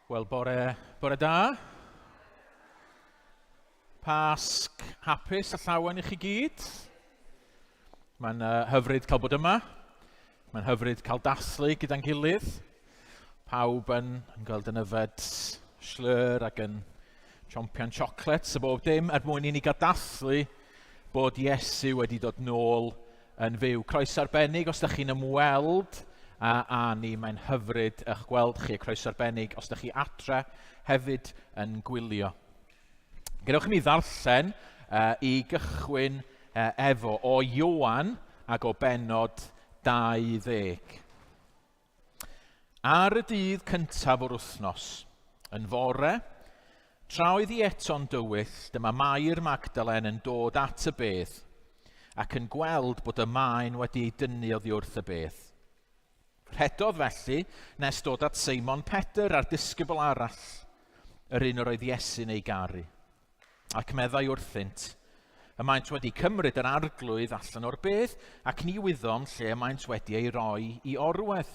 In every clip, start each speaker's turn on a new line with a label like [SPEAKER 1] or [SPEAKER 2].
[SPEAKER 1] Wel, bore da. Pasg hapus a llawen I chi gyd. Mae'n hyfryd cael bod yma. Mae'n hyfryd cael dathlu gyda'n gilydd. Pawb yn gweld yn yfed slur ac yn chompion chocolates a bob dim mwyn I ni gael dathlu bod Iesu wedi dod nôl yn fyw. Croeso arbennig os ydych chi'n ymweld a ni, mae'n hyfryd eich gweld chi. Croeso arbennig os ydych chi adre hefyd yn gwylio. Gadewch I mi ddarllen I gychwyn efo o Ioan ac o bennod 20. Ar y dydd cyntaf o'r wythnos, yn fore, tra oedd I eto'n dywyll, dyma Mair Magdalen yn dod at y bedd ac yn gweld bod y maen wedi ei dynnu oddi wrth y bedd. Rhedodd felly nes dod at Seimon Pedr a'r disgybl arall, yr un yr oedd Iesu'n ei garu, ac meddai wrthynt, y maent wedi cymryd yr arglwydd allan o'r bedd ac ni wyddom lle y maent wedi ei roi I orwedd.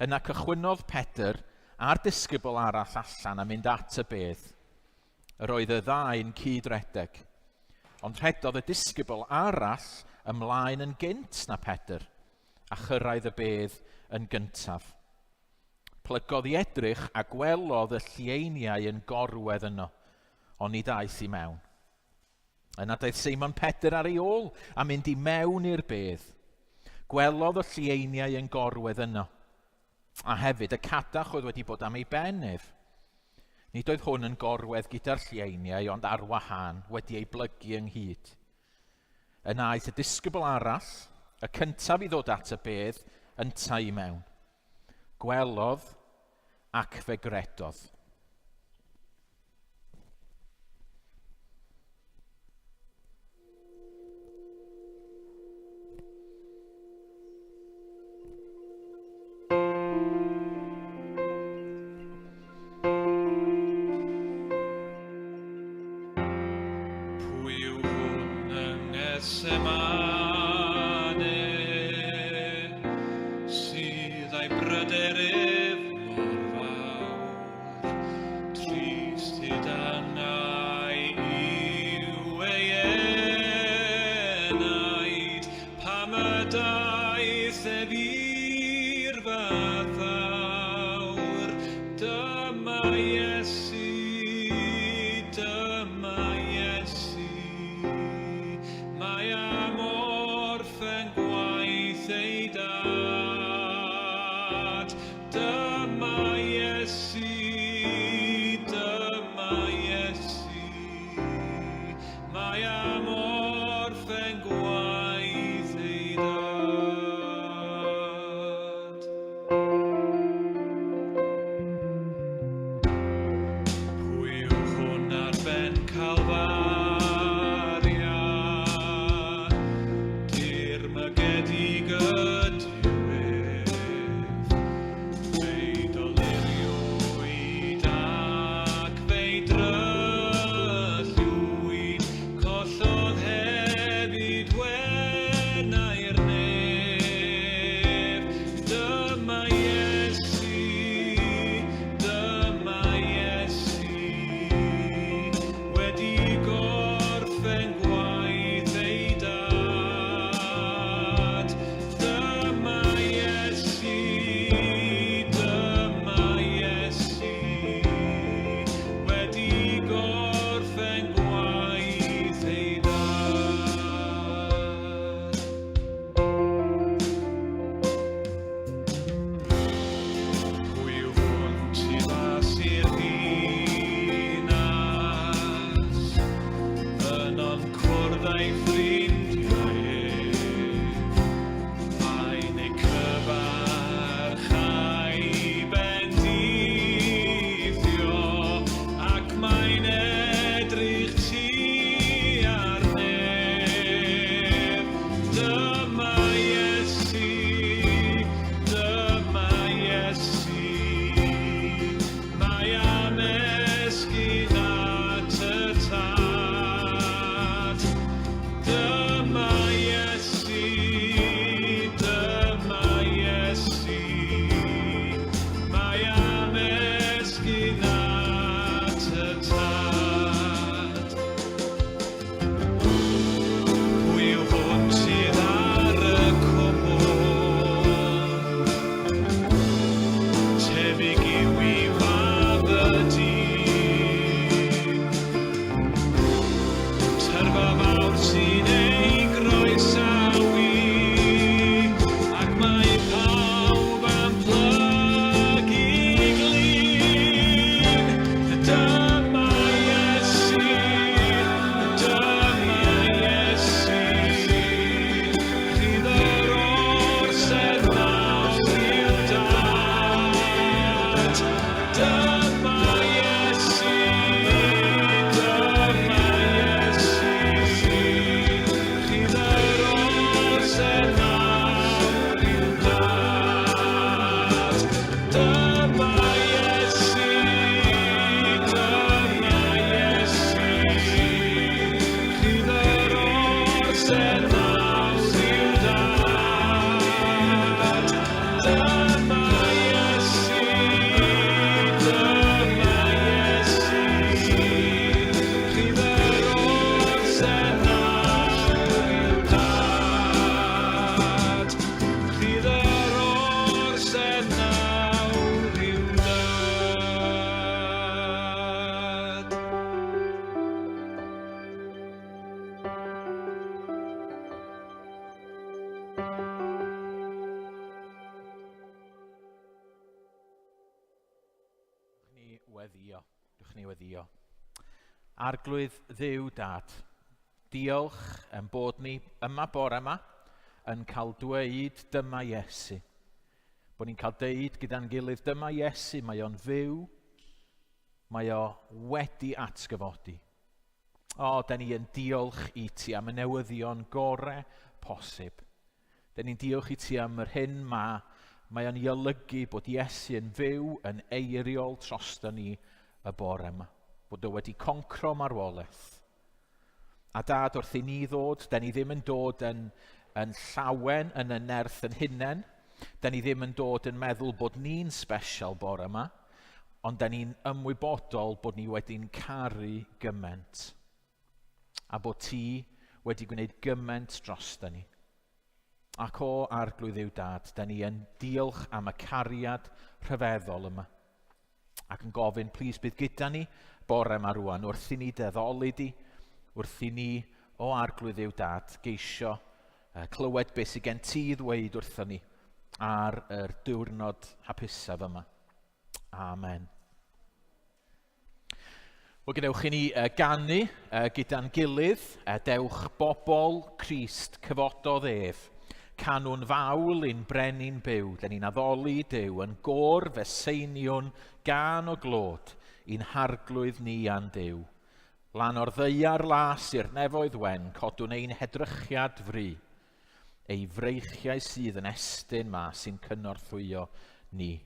[SPEAKER 1] Yna cychwynodd Pedr a'r disgybl arall allan a mynd at y bedd. Yr oedd y ddau'n cydredeg, ond rhedodd y disgybl arall ymlaen yn gynt na Pedr a chyrraedd y bedd yn gyntaf. Plygodd I edrych a gwelodd y llieiniau yn gorwedd yno, ond ni daeth I mewn. Yna daeth Seimon Pedr ar ei ôl a mynd I mewn i'r bedd. Gwelodd y llieiniau yn gorwedd yno, a hefyd y cadach oedd wedi bod am ei bennef. Nid oedd hwn yn gorwedd gyda'r llieiniau, ond ar wahân wedi ei blygu ynghyd. Yna aeth y disgybl arall, y cyntaf I ddod at y bedd, yn tai mewn. Gwelodd ac fe gredodd.
[SPEAKER 2] Delirio
[SPEAKER 1] weddio. Dwch ni weddio. Arglwydd Dduw Dad, diolch am bod ni yma bore yma yn cael dweud dyma Iesu. Bod ni'n cael deud gyda'n gilydd dyma Iesu, mae o'n fyw, mae o wedi atgyfodi. Da ni yn diolch i ti am y newyddion gorau posib. Da ni'n diolch i ti am yr hyn mae o'n i olygu bod Iesu yn fyw, yn eiriol trosto ni y bore yma. Bod o wedi concro marwolaeth. A Dad, wrth i ni ddod, da ni ddim yn dod yn llawen yn y nerth yn hunain. Da ni ddim yn dod yn meddwl bod ni'n special bore yma, ond da ni'n ymwybodol bod ni wedi'n caru gymaint. A bod ti wedi gwneud gymaint drosto ni. Ac o arglwydd Dduw Dad, da ni yn diolch am y cariad rhyfeddol yma. Ac yn gofyn, plis bydd gyda ni bore yma rwan, wrth i ni deddoli di, wrth i ni o arglwydd Dduw Dad geisio clywed beth sydd gen ti ddweud wrthon ni ar yr diwrnod hapusaf yma. Amen. Wel, gadewch i ni ganu gyda'n gilydd, dewch bobl Crist cyfododd ef, canwn fawl i'n brenin byw, da ni'n addoli Duw yn gor feseiniwn gan o glod, i'n harglwydd ni a'n Duw. Lan o'r ddeiar las i'r nefoedd wen, codwn ein hedrychiad fri, ei freichiau sydd yn estyn ma sy'n cynorthwyo ni.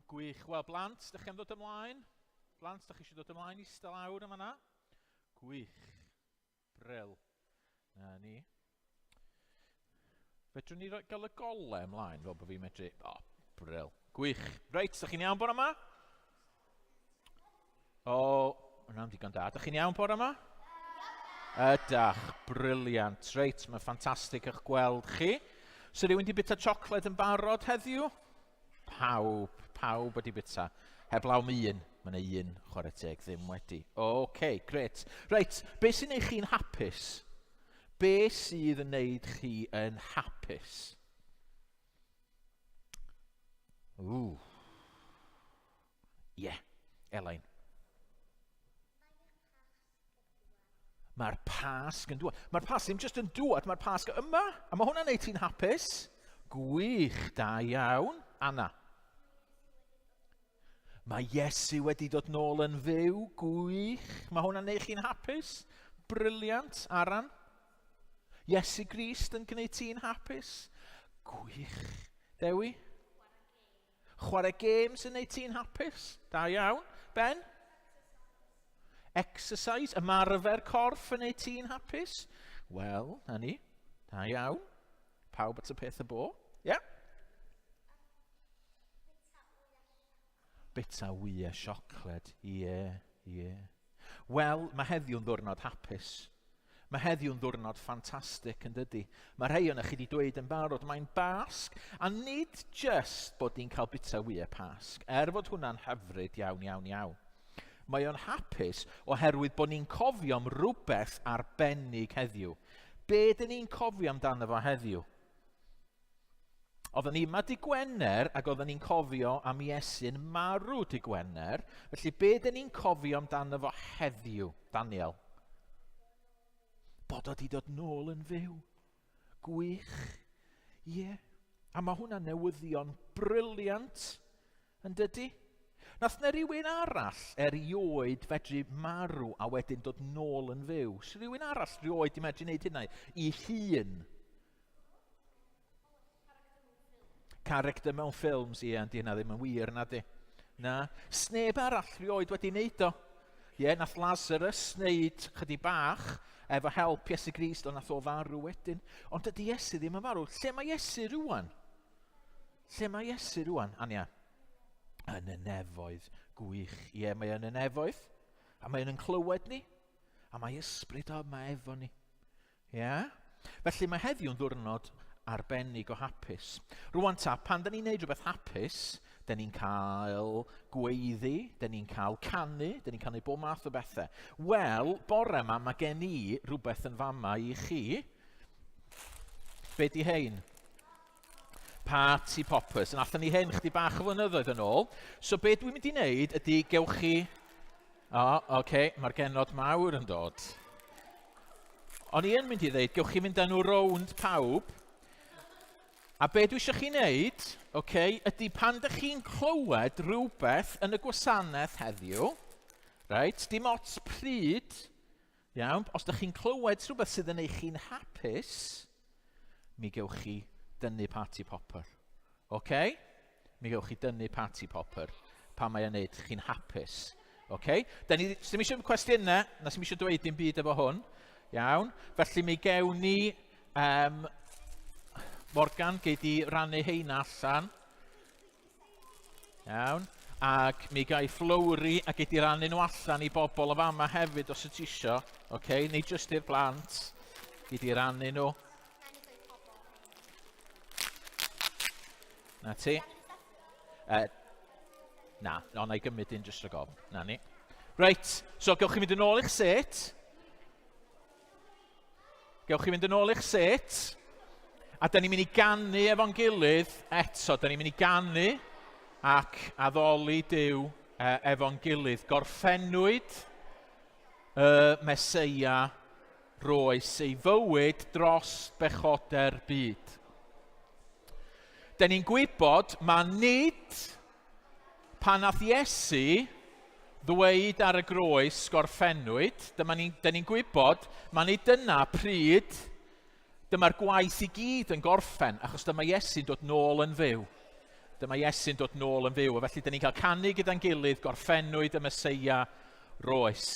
[SPEAKER 1] Gwych. Wel, blant, ydych chi'n dod ymlaen? Blant, da chi eisiau dod ymlaen i sta lawr yma na? Gwych. Bril. Na ni. Fedrwn ni gael y golau ymlaen fel bod fi'n medru... O, bril. Gwych. Reit, da chi'n iawn bore yma? O, hwnna'n digon da. Da chi'n iawn bore yma? Ydach, briliant. Reit, mae'n ffantastig eich gweld chi. So rhywun di bita siocled yn barod heddiw? Pawb wedi bita. Heblaw mi un. Mae'n un chwarae teg ddim wedi. OK, gret. Reit, be sy'n neud chi'n hapus? Be sydd yn neud chi yn hapus? Elain. Mae'r Pasg yn dŵad. Mae'r Pasg ddim jyst yn dŵad, mae'r Pasg yma. A mae hwnna'n neud ti'n hapus? Gwych, da iawn. Anna. Mae Iesu wedi dod nôl yn fyw. Gwych. Mae hwnna'n neud chi'n hapus? Briliant. Aran. Iesu Grist yn gwneud ti'n hapus? Gwych. Dewi? Chwarae games yn neud ti'n hapus? Da iawn. Ben? Exercise, ymarfer corff yn neud ti'n hapus? Wel, na ni. Da iawn. Pawb at y peth y bo. Ie? Bita wyau siocled. Ie. Wel, mae heddiw'n ddwrnod hapus. Mae heddiw'n ddwrnod ffantastig yn dydy. Mae rhai o'na chi wedi dweud yn barod, mae'n Pasg, a nid just bod ni'n cael bita wyau Pasg, fod hwnna'n hyfryd iawn. Mae o'n hapus oherwydd bod ni'n cofio am rhywbeth arbennig heddiw. Be dyn ni'n cofio amdano fo heddiw? Oedden ni yma dy Gwener ac oedden ni'n cofio am Iesu'n marw dy Gwener. Felly be dyn ni'n cofio amdano fo heddiw, Daniel? Bod o di dod nôl yn fyw. Gwych. Ie. A mae hwnna'n newyddion briliant yn dydy. Nath na rywun arall erioed fedru marw a wedyn dod nôl yn fyw. So rywun arall erioed i medru wneud hynny i hun. Character mewn ffilms, ie, di hynna ddim yn wir, na di. Na. Sneb arall erioed wedi wneud o. Ie, nath Lazarus wneud chydig bach efo help Iesu Grist, ond nath o farw wedyn. Ond dydy Iesu ddim yn farw. Lle mae Iesu rwan? Ania? Yn y nefoedd. Gwych. Ie, mae yn y nefoedd. A mae yn clywed ni. A mae ysbryd o yma efo ni. Ie? Felly mae heddiw'n ddwrnod arbennig o hapus. Rwan ta, pan da ni'n neud rhywbeth hapus, da ni'n cael gweiddi, da ni'n cael canu, da ni'n canu bob math o bethau. Wel, bore yma, mae gen i rhywbeth yn fama i chi. Be di hein? Party poppers. Yn allan ni hyn chdi bach o flynyddoedd yn ôl. So be dwi'n mynd i wneud ydy gewch chi... mae'r genod mawr yn dod. O'n i yn mynd i ddeud, gewch chi mynd â nhw rownd pawb. A be dwi eisiau chi wneud, ydy pan ydych chi'n clywed rhywbeth yn y gwasanaeth heddiw, dim ots pryd, iawn, os ydych chi'n clywed rhywbeth sydd yn eich chi'n hapus, mi gewch chi dynnu party popper. Mi gewch chi dynnu party popper pan mae'n neud chi'n hapus. Dim eisiau cwestiynau, nes i eisiau dweud dim byd efo hwn. Iawn. Felly mi gewn ni... Morgan, gei di rannu heina allan. Iawn. Ac mi gai Flowry a gei di rannu nhw allan i bobl o fama hefyd os ydych isio. Neu just i'r plant. Gei di rannu nhw. Na ti? Na i gymryd un jyst rhag ofn. Na ni. Reit, so gewch chi mynd yn ôl i'ch set. A da ni'n mynd i ganu efo'n gilydd eto. Da ni'n mynd i ganu ac addoli Duw efo'n gilydd. Gorffennwyd y Meseia roes ei fywyd dros bechoder byd. Da ni'n gwybod ma nid pan nath Iesu ddweud ar y groes gorffennwyd, da ni'n gwybod ma nid dyna pryd dyma'r gwaith i gyd yn gorffen, achos dyma Iesu'n dod nôl yn fyw. dyma Iesu'n dod nôl yn fyw. A felly, da ni'n cael canu gyda'n gilydd gorffennwyd y Meseia roes.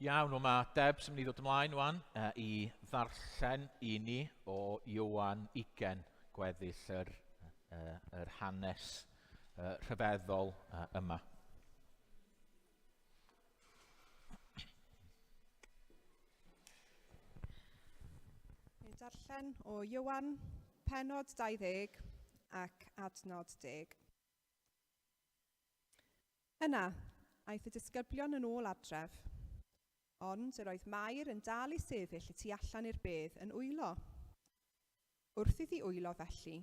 [SPEAKER 1] Iawn, mae Debs yn mynd i ddod ymlaen wan i ddarllen i ni o Ioan 20, gweddill yr hanes rhyfeddol yma.
[SPEAKER 2] Ni'n darllen o Ioan, pennod 20 ac adnod 10. Yna, aeth y disgyblion yn ôl adref, ond yr oedd Mair yn dal i sefyll y tu allan i'r bedd yn wylo. Wrth iddi wylo felly,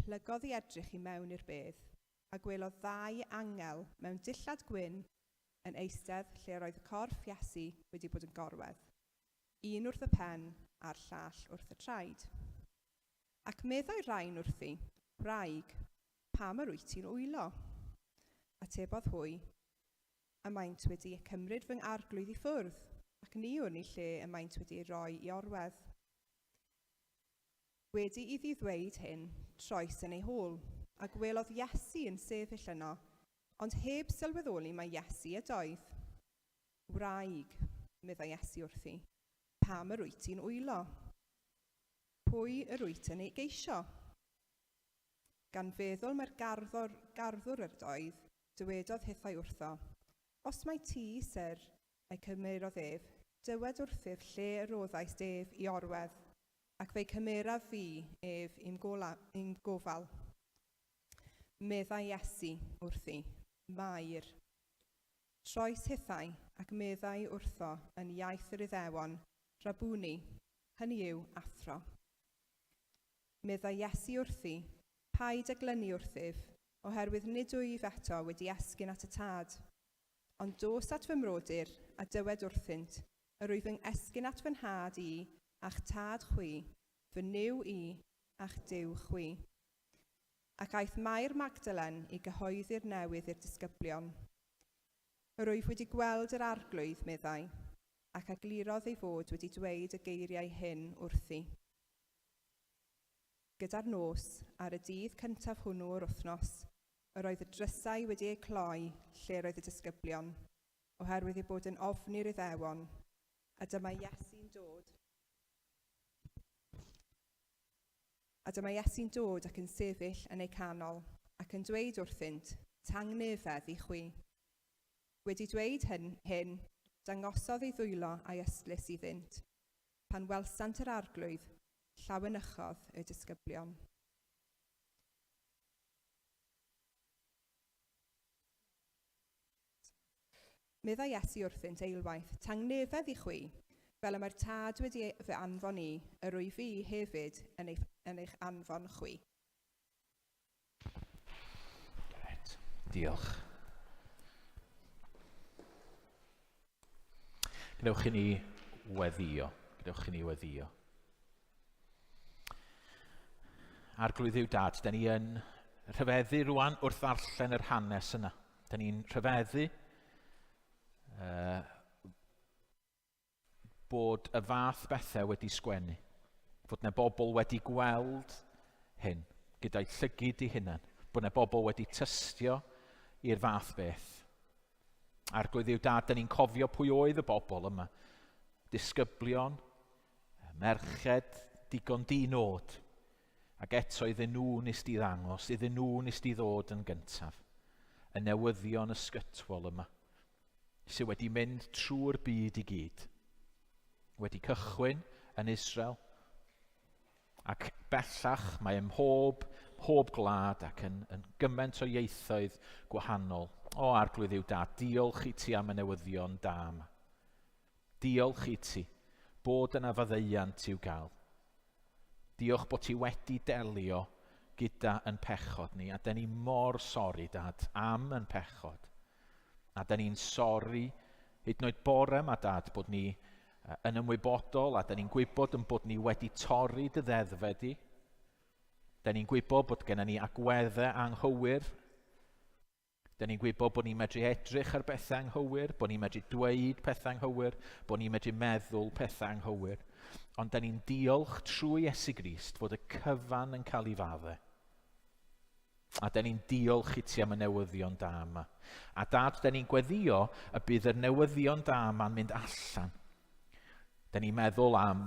[SPEAKER 2] plygodd i edrych i mewn i'r bedd, a gwelodd ddau angel mewn dillad gwyn yn eistedd lle roedd y corff Iesu wedi bod yn gorwedd, un wrth y pen a'r llall wrth y traed. Ac meddai rhain wrthi, wraig, pam yr wyt ti'n wylo? Atebodd hwy, y maent wedi cymryd fy arglwydd i ffwrdd, ac ni yw'n ei lle y maent wedi ei roi i orwedd. Wedi iddi ddweud hyn, troes yn ei hôl, a gwelodd Iesu yn sefyll yno, ond heb sylweddoli mae Iesu ydoedd. Wraig, meddai Iesu wrthi, pam yr wyt ti'n wylo? Pwy yr wyt yn ei geisio? Gan feddwl mae'r garddwr ydoedd, dywedodd hithau wrtho, os mai ti, Syr, ei cymerodd ef, dywed wrthyf lle y roddais ef i orwedd, ac fe'i cymeraf fi ef i'n gofal. Meddai Iesu wrthi, Mair. Troes hithau ac meddai wrtho yn iaith yr Iddewon, Rabwni, hynny yw athro. Meddai Iesu wrthi, paid â glynu wrthyf, oherwydd nid wyf eto wedi esgyn at y tad. Ond dos at fy mrodyr a dywed wrthynt, yr wyf yn esgyn at fy nhad i, a'ch tad chwi, fy niw i, a'ch diw chwi. Ac aeth Mair Magdalen i gyhoeddi'r newydd i'r disgyblion. Yr wyf wedi gweld yr arglwydd, meddai, ac aglurodd ei fod wedi dweud y geiriau hyn wrthi. Gyda'r nos, ar y dydd cyntaf hwnnw o'r wythnos, yr oedd y drysau wedi eu cloi lle roedd y disgyblion, oherwydd ei bod yn ofni'r Iddewon, a dyma Iesu'n dod. Ac yn sefyll yn eu canol, ac yn dweud wrthynt, tangnefedd i chwi. Wedi dweud hyn, dangosodd ei ddwylo a'i ystlys iddynt, pan welsant yr arglwydd, llawanychodd y disgyblion. Meddai Iesu wrthynt eilwaith, tangnefedd i chwi, fel y mae'r tad wedi fy anfon i, yr wyf fi hefyd yn eich anfon chwi.
[SPEAKER 1] Gret. Diolch. Gwnewch i ni weddio. Arglwydd yw Dad, da ni yn rhyfeddu rwan wrth ddarllen yr hanes yna. Da ni'n rhyfeddu bod y fath bethau wedi sgwennu. Fod 'na bobl wedi gweld hyn gyda'i llygid 'u hunain. Bod 'na bobl wedi tystio i'r fath beth. Arglwydd yw Dad, da ni'n cofio pwy oedd y bobl yma. Disgyblion, merched, digon di-nod. Ac eto iddyn nhw nes di ddangos, iddyn nhw nes di ddod yn gyntaf. Y newyddion ysgytwol yma, sydd wedi mynd trwy'r byd i gyd. Wedi cychwyn yn Israel, ac bellach mae ym mhob gwlad ac yn gymaint o ieithoedd gwahanol. O Arglwydd yw Dad, diolch i ti am y newyddion da yma. Diolch i ti bod yna faddeuant i'w gael. Diolch bod ti wedi delio gyda yn pechod ni, a da ni mor sori, Dad, am yn pechod. A da ni'n sori, hyd yn oed bore yma, Dad, bod ni yn ymwybodol, a da ni'n gwybod bod ni wedi torri dy ddeddfed i. Da ni'n gwybod bod gennym ni agweddau anghywir. Da ni'n gwybod bod ni'n medru edrych ar bethau anghywir, bod ni'n medru dweud pethau anghywir, bod ni'n medru meddwl pethau anghywir. Ond da ni'n diolch trwy Iesu Grist fod y cyfan yn cael ei faddau. A da ni'n diolch i ti am y newyddion da yma. A Dad, da ni'n gweddio y bydd y newyddion da yma'n mynd allan. Da ni'n meddwl am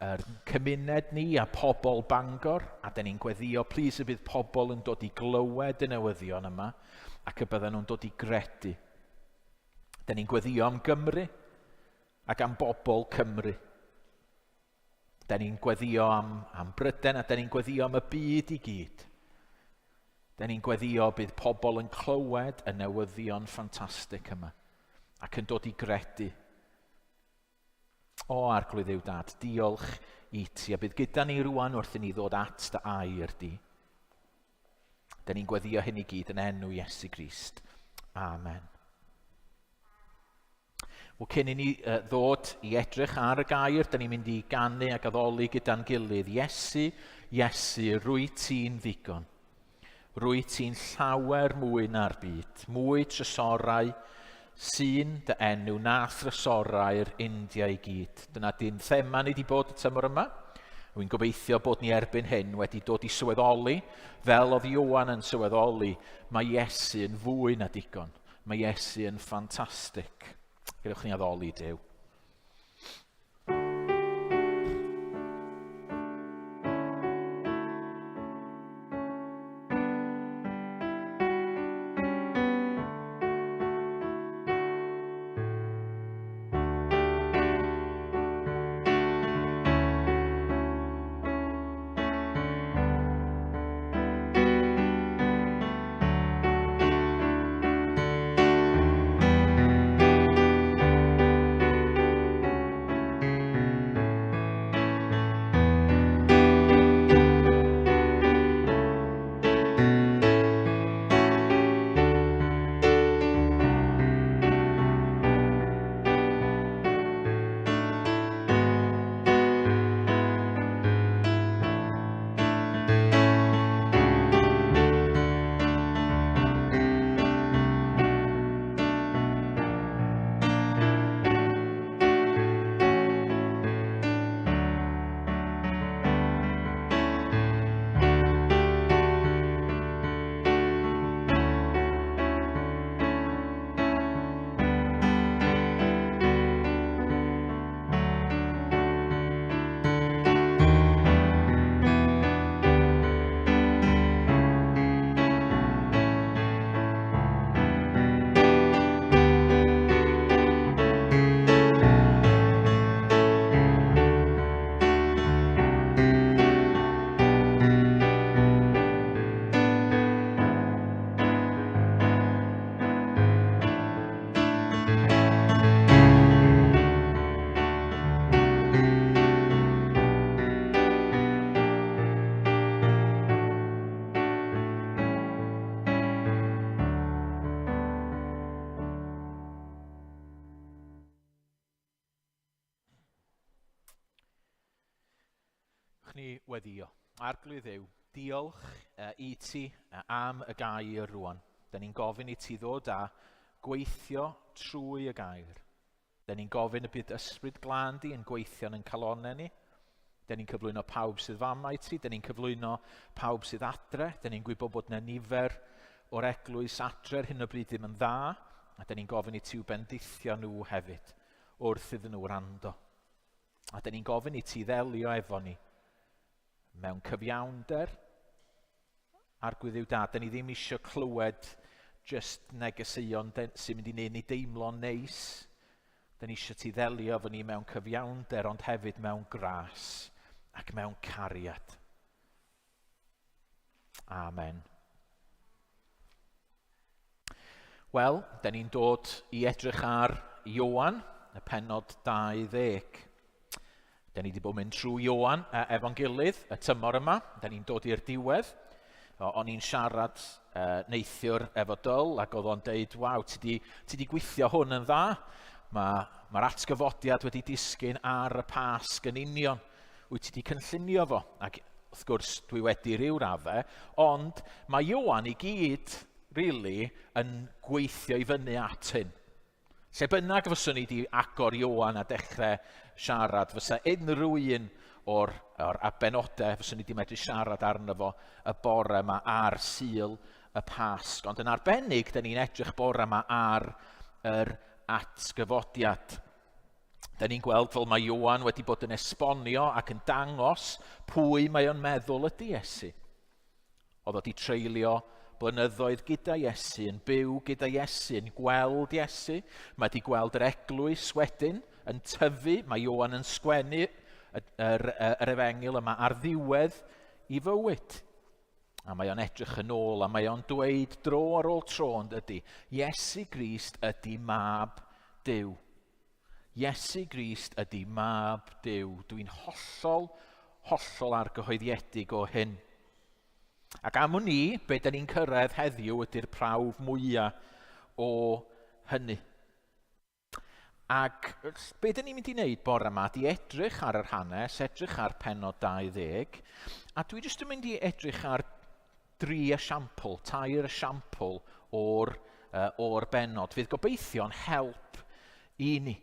[SPEAKER 1] yr cymuned ni a pobl Bangor, a da ni'n gweddio, plis y bydd pobl yn dod i glywed y newyddion yma, ac y bydden nhw'n dod i gredu. Da ni'n gweddio am Gymru, ac am bobl Cymru. Da ni'n gweddio am Bryden, a da ni'n gweddio am y byd i gyd. Da ni'n gweddio bydd pobl yn clywed y newyddion ffantastig yma ac yn dod i gredu. O Arglwydd yw Dad, diolch i ti, a bydd gyda ni rwan wrth i ni ddod at dy air di. Da ni'n gweddio hyn i gyd yn enw Iesu Grist. Amen. Wel, cyn i ni ddod i edrych ar y gair, da ni'n mynd i ganu ac addoli gyda'n gilydd. Iesu, Iesu, rwy ti'n ddigon. Rwy ti'n llawer mwy na'r byd, mwy trysorau sy'n dy enw na thrysorau'r India i gyd. Dyna di'n thema ni wedi bod y tymor yma. Wy'n gobeithio bod ni erbyn hyn wedi dod i sylweddoli, fel oedd Ioan yn sylweddoli, mae Iesu yn fwy na digon. Mae Iesu yn ffantastig. Gadewch ni addoli Duw. Ni weddio. Arglwydd yw, diolch i ti am y gair rwan. Da ni'n gofyn i ti ddod a gweithio trwy y gair. Da ni'n gofyn y bydd ysbryd glân di yn gweithio yn calonau ni. Da ni'n cyflwyno pawb sydd fama i ti. Da ni'n cyflwyno pawb sydd adre. Da ni'n gwybod bod yna nifer o'r eglwys adre ar hyn o bryd ddim yn dda. A da ni'n gofyn i ti bendithio nhw hefyd wrth iddyn nhw rando. A da ni'n gofyn i ti ddelio efo ni mewn cyfiawnder arglwydd yw da. Da ni ddim eisiau clywed just negeseuon sy'n mynd i neud ni deimlo'n neis. Da ni eisiau ti ddelio efo ni mewn cyfiawnder ond hefyd mewn gras ac mewn cariad. Amen. Wel, da ni'n dod i edrych ar Ioan, y pennod 20. Da ni wedi bod mynd trwy Ioan efo'n gilydd y tymor yma. Da ni'n dod i'r diwedd. O'n i'n siarad neithiwr efo Dyl ac oedd o'n deud, waw, ti di gweithio hwn yn dda. Mae'r atgyfodiad wedi disgyn ar y Pasg yn union. Wyt ti di cynllunio fo. Ac wrth gwrs dwi wedi ryw raddau. Ond mae Ioan i gyd, really, yn gweithio i fyny at hyn. Lle bynnag fyswn ni wedi agor Ioan a dechrau siarad, fysa unrhyw un o'r benodau fyswn ni wedi medru siarad arno fo y bore yma ar Sul y Pasg. Ond yn arbennig, da ni'n edrych bore yma ar yr atgyfodiad. Da ni'n gweld fel mae Ioan wedi bod yn esbonio ac yn dangos pwy mae o'n meddwl ydy Iesu. Oedd o wedi treulio blynyddoedd gyda Iesu, yn byw gyda Iesu, yn gweld Iesu. Mae wedi gweld yr eglwys wedyn yn tyfu. Mae Ioan yn sgwennu yr efengil yma ar ddiwedd i fywyd. A mae o'n edrych yn ôl a mae o'n dweud dro ar ôl tro yn dydy, Iesu Grist ydy mab Duw. Iesu Grist ydy mab Duw. Dwi'n hollol argyhoeddiedig o hyn. Ac am ni, be da ni'n cyrraedd heddiw ydy'r prawf mwyaf o hynny. Ac be da ni'n mynd i wneud bore yma, di edrych ar yr hanes, edrych ar pennod 20, a dwi jyst yn mynd i edrych ar 3 esiampl, 2 esiampl o'r bennod. Fydd gobeithio'n help i ni.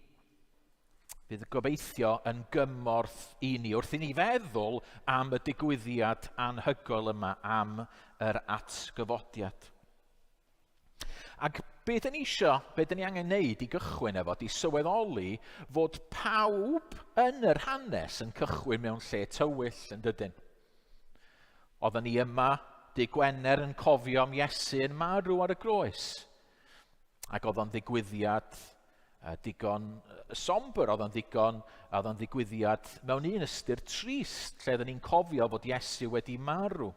[SPEAKER 1] Fydd gobeithio yn gymorth i ni wrth i ni feddwl am y digwyddiad anhygoel yma, am yr atgyfodiad. Ac be da ni angen neud i gychwyn efo, di sylweddoli fod pawb yn yr hanes yn cychwyn mewn lle tywyll yn dydyn. Oedden ni yma, dydd Gwener yn cofio am Iesu yn marw ar y groes. Ac oedd o'n ddigwyddiad digon somber, oedd o'n ddigwyddiad mewn un ystyr trist, lle oedden ni'n cofio fod Iesu wedi marw.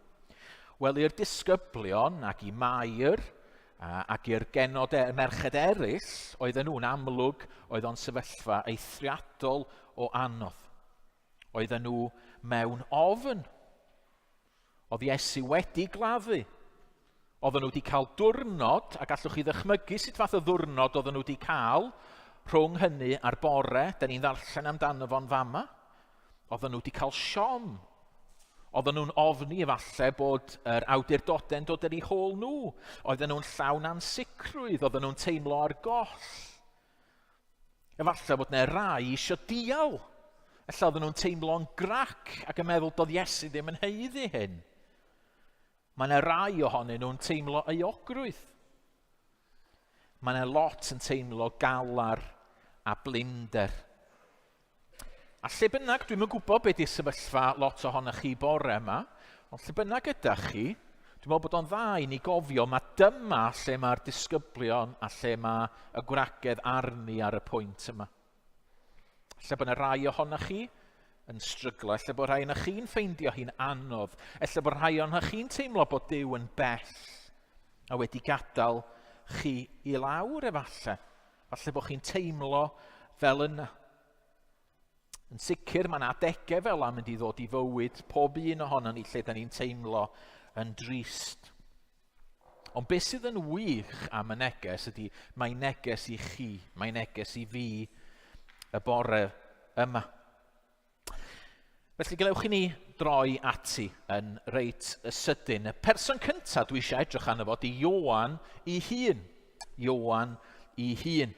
[SPEAKER 1] Wel, i'r disgyblion ac i Mair ac i'r genod merched eraill, oedden nhw'n amlwg, oedd o'n sefyllfa eithriadol o anodd. Oedden nhw mewn ofn. Oedd Iesu wedi gladdu. Oedden nhw wedi cael diwrnod, a gallwch chi ddychmygu sut fath o ddiwrnod oedden nhw wedi cael rhwng hynny a'r bore, da ni'n ddarllen amdano fo'n fama. Oedden nhw wedi cael siom. Oedden nhw'n ofni efallai bod yr awdurdodau'n dod ar eu hôl nhw. Oedden nhw'n llawn ansicrwydd, oedden nhw'n teimlo ar goll. Efallai bod yna rai isio dial. Efallai oedden nhw'n teimlo'n grac ac yn meddwl doedd Iesu ddim yn heiddi hyn. Mae yna rai ohonyn nhw'n teimlo euogrwydd. Mae yna lot yn teimlo galar a blinder. A lle bynnag, dwi'm yn gwybod beth yw sefyllfa lot ohonoch chi bore yma, ond lle bynnag ydych chi, dwi'n meddwl bod o'n dda i ni gofio mae dyma lle mae'r disgyblion a lle mae y gwragedd arni ar y pwynt yma. Lle bod yna rai ohonoch chi yn stryglo, lle bod rhai ohonoch chi'n ffeindio hi'n anodd, lle bod rhai ohonoch chi'n teimlo bod Duw yn bell a wedi gadael chi i lawr efallai. Falle bod chi'n teimlo fel yna. Yn sicr, mae yna adegau fel am mynd i ddod i fywyd pob un ohono ni lle da ni'n teimlo yn drist. Ond beth sydd yn wych am y neges ydy, mae'n neges i chi, mae'n neges i fi y bore yma. Felly gylewch i ni droi ati yn reit sydyn. Y person cyntaf dwi eisiau edrych arno fo di Ioan ei hun. Ioan ei hun.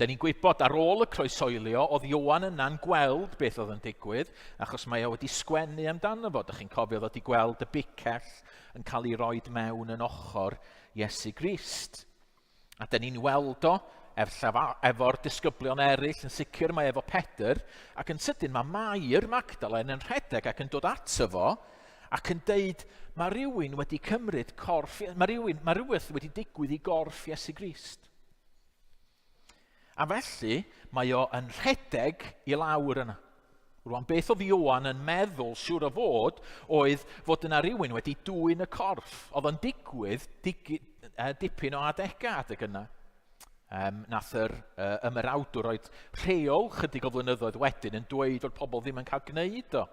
[SPEAKER 1] Da ni'n gwybod ar ôl y croesoelio, oedd Ioan yna'n gweld beth oedd yn digwydd, achos mae o wedi sgwennu amdano fo. Da chi'n cofio oedd wedi gweld y bicell yn cael ei roed mewn yn ochr Iesu Grist. A da ni'n weld o efo'r disgyblion eraill, yn sicr mae efo Pedr, ac yn sydyn mae Mair Magdalen yn rhedeg ac yn dod ato fo, ac yn deud, mae rhywun wedi cymryd corff, mae rhywbeth wedi digwydd i gorff Iesu Grist. A felly, mae o yn rhedeg i lawr yna. Rwan, beth oedd Ioan yn meddwl siŵr o fod, oedd fod yna rhywun wedi dwyn y corff. Oedd yn digwydd dipyn o adeg yna. Nath yr awdwr oedd rheol chydig o flynyddoedd wedyn yn dweud o'r pobl ddim yn cael gwneud o.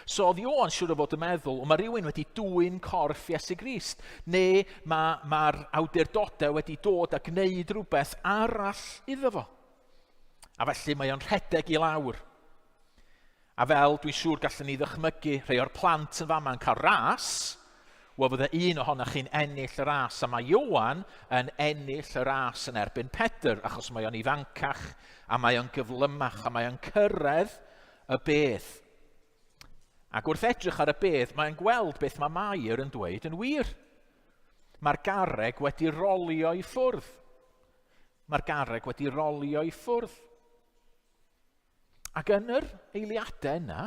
[SPEAKER 1] So oedd Ioan siŵr o fod yn meddwl, mae rhywun wedi dwyn corff Iesu Grist, neu mae'r awdurdodau wedi dod a gwneud rhywbeth arall iddo fo. A felly mae o'n rhedeg i lawr. A fel dwi'n siŵr gallwn ni ddychmygu rhai o'r plant yn fama'n cael ras, wel fydde un ohonoch chi'n ennill y ras, a mae Ioan yn ennill y ras yn erbyn Pedr, achos mae o'n ifancach, a mae o'n gyflymach, a mae o'n cyrraedd y bedd. Ac wrth edrych ar y bedd, mae'n gweld beth mae Mair yn dweud yn wir. Mae'r garreg wedi rolio i ffwrdd. Mae'r garreg wedi rolio i ffwrdd. Ac yn yr eiliadau yna,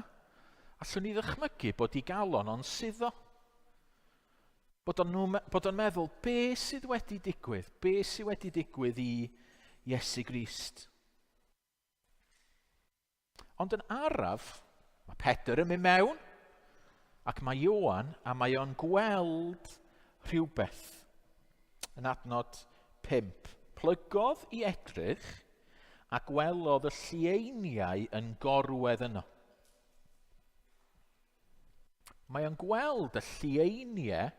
[SPEAKER 1] allwn ni ddychmygu bod ei galon o'n suddo. Bod o'n meddwl, be sydd wedi digwydd? Be sydd wedi digwydd i Iesu Grist? Ond yn araf, mae Pedr yn mynd mewn, ac mae Ioan, a mae o'n gweld rhywbeth. Yn adnod 5. Plygodd i edrych, a gwelodd y llieiniau yn gorwedd yno. Mae o'n gweld y llieiniau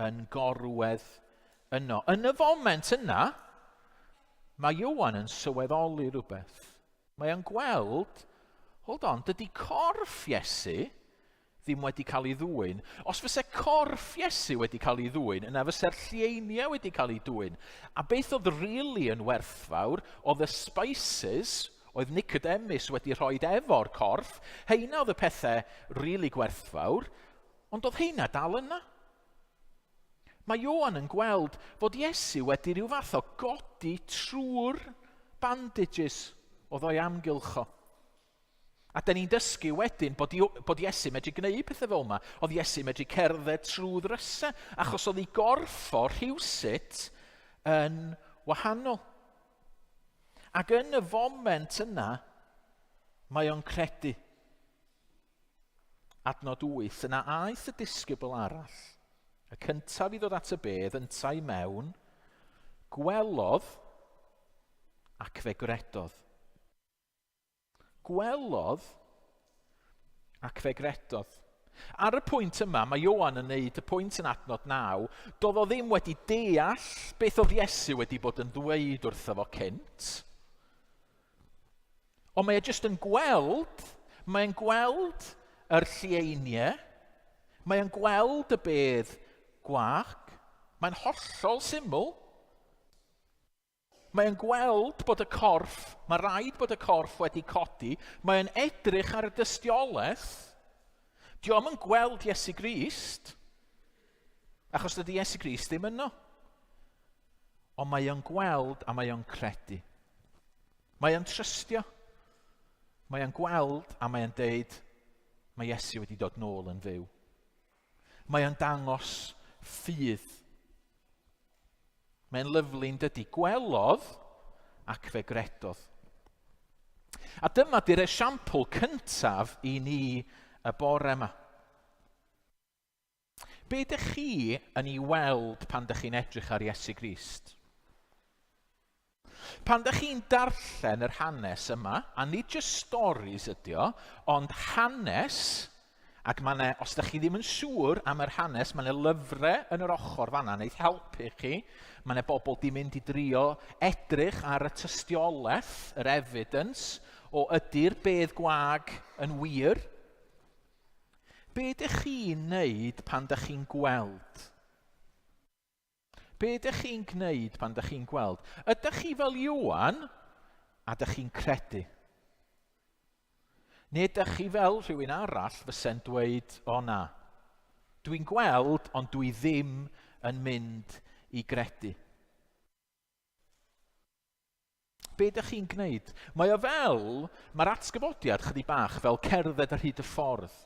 [SPEAKER 1] yn gorwedd yno. Yn y foment yna, mae Ioan yn sylweddoli rhywbeth. Mae o'n gweld, hold on, dydy corff Iesu ddim wedi cael ei ddwyn. Os fyse corff Iesu wedi cael ei ddwyn, yna fyse'r llieiniau wedi cael ei ddwyn. A beth oedd rili yn werthfawr, oedd y spices, oedd Nicodemus wedi rhoi efo'r corff, heina oedd y pethau rili gwerthfawr, ond oedd heina dal yna. Mae Ioan yn gweld fod Iesu wedi rhyw fath o godi trwy'r bandages oedd o'i amgylch o. A da ni'n dysgu wedyn bod Iesu medru gwneud pethau fel yma. Oedd Iesu medru cerdded trwy ddrysau, achos oedd ei gorff o rhywsut yn wahanol. Ac yn y foment yna, mae o'n credu. Adnod 8, yna aeth y disgybl arall. Y cyntaf i ddod at y bedd, ynta i mewn, gwelodd ac fe gredodd. Gwelodd ac fe gredodd. Ar y pwynt yma, mae Ioan yn neud y pwynt yn adnod 9, doedd o ddim wedi deall beth oedd Iesu wedi bod yn dweud wrtho fo cynt. Ond mae e jyst yn gweld, mae'n gweld yr llieiniau, mae'n gweld y bedd gwag, mae'n hollol syml. Mae'n gweld bod y corff, mae rhaid bod y corff wedi codi, mae'n edrych ar y dystiolaeth. Diom yn gweld Iesu Grist, achos dydy Iesu Grist ddim yno. Ond mae o'n gweld a mae o'n credu. Mae o'n trystio. Mae o'n gweld a mae o'n deud, mae Iesu wedi dod nôl yn fyw. Mae o'n dangos ffydd. Mae'n lyflu'n dydy. Gwelodd ac fe gredodd. A dyma di'r esiampl cyntaf i ni y bore yma. Be ydych chi yn ei weld pan ydych chi'n edrych ar Iesu Grist? Pan ydych chi'n darllen yr hanes yma, a nid jyst storis ydy o, ond hanes, ac os ydych chi ddim yn siŵr am yr hanes, mae yna lyfrau yn yr ochr fanna wneud helpu chi. Mae yna bobl di mynd i drio edrych ar y tystiolaeth, yr evidence, o ydy'r bedd gwag yn wir. be ydych chi'n neud pan ydych chi'n gweld? Be ydych chi'n gwneud pan ydych chi'n gweld? Ydych chi fel Ioan a ydych chi'n credu? Neu ydych chi fel rhywun arall fysa'n dweud, o na, dwi'n gweld ond dwi ddim yn mynd i gredu. Be ydych chi'n gwneud? Mae o fel, mae'r atgyfodiad chydig bach fel cerdded ar hyd y ffordd.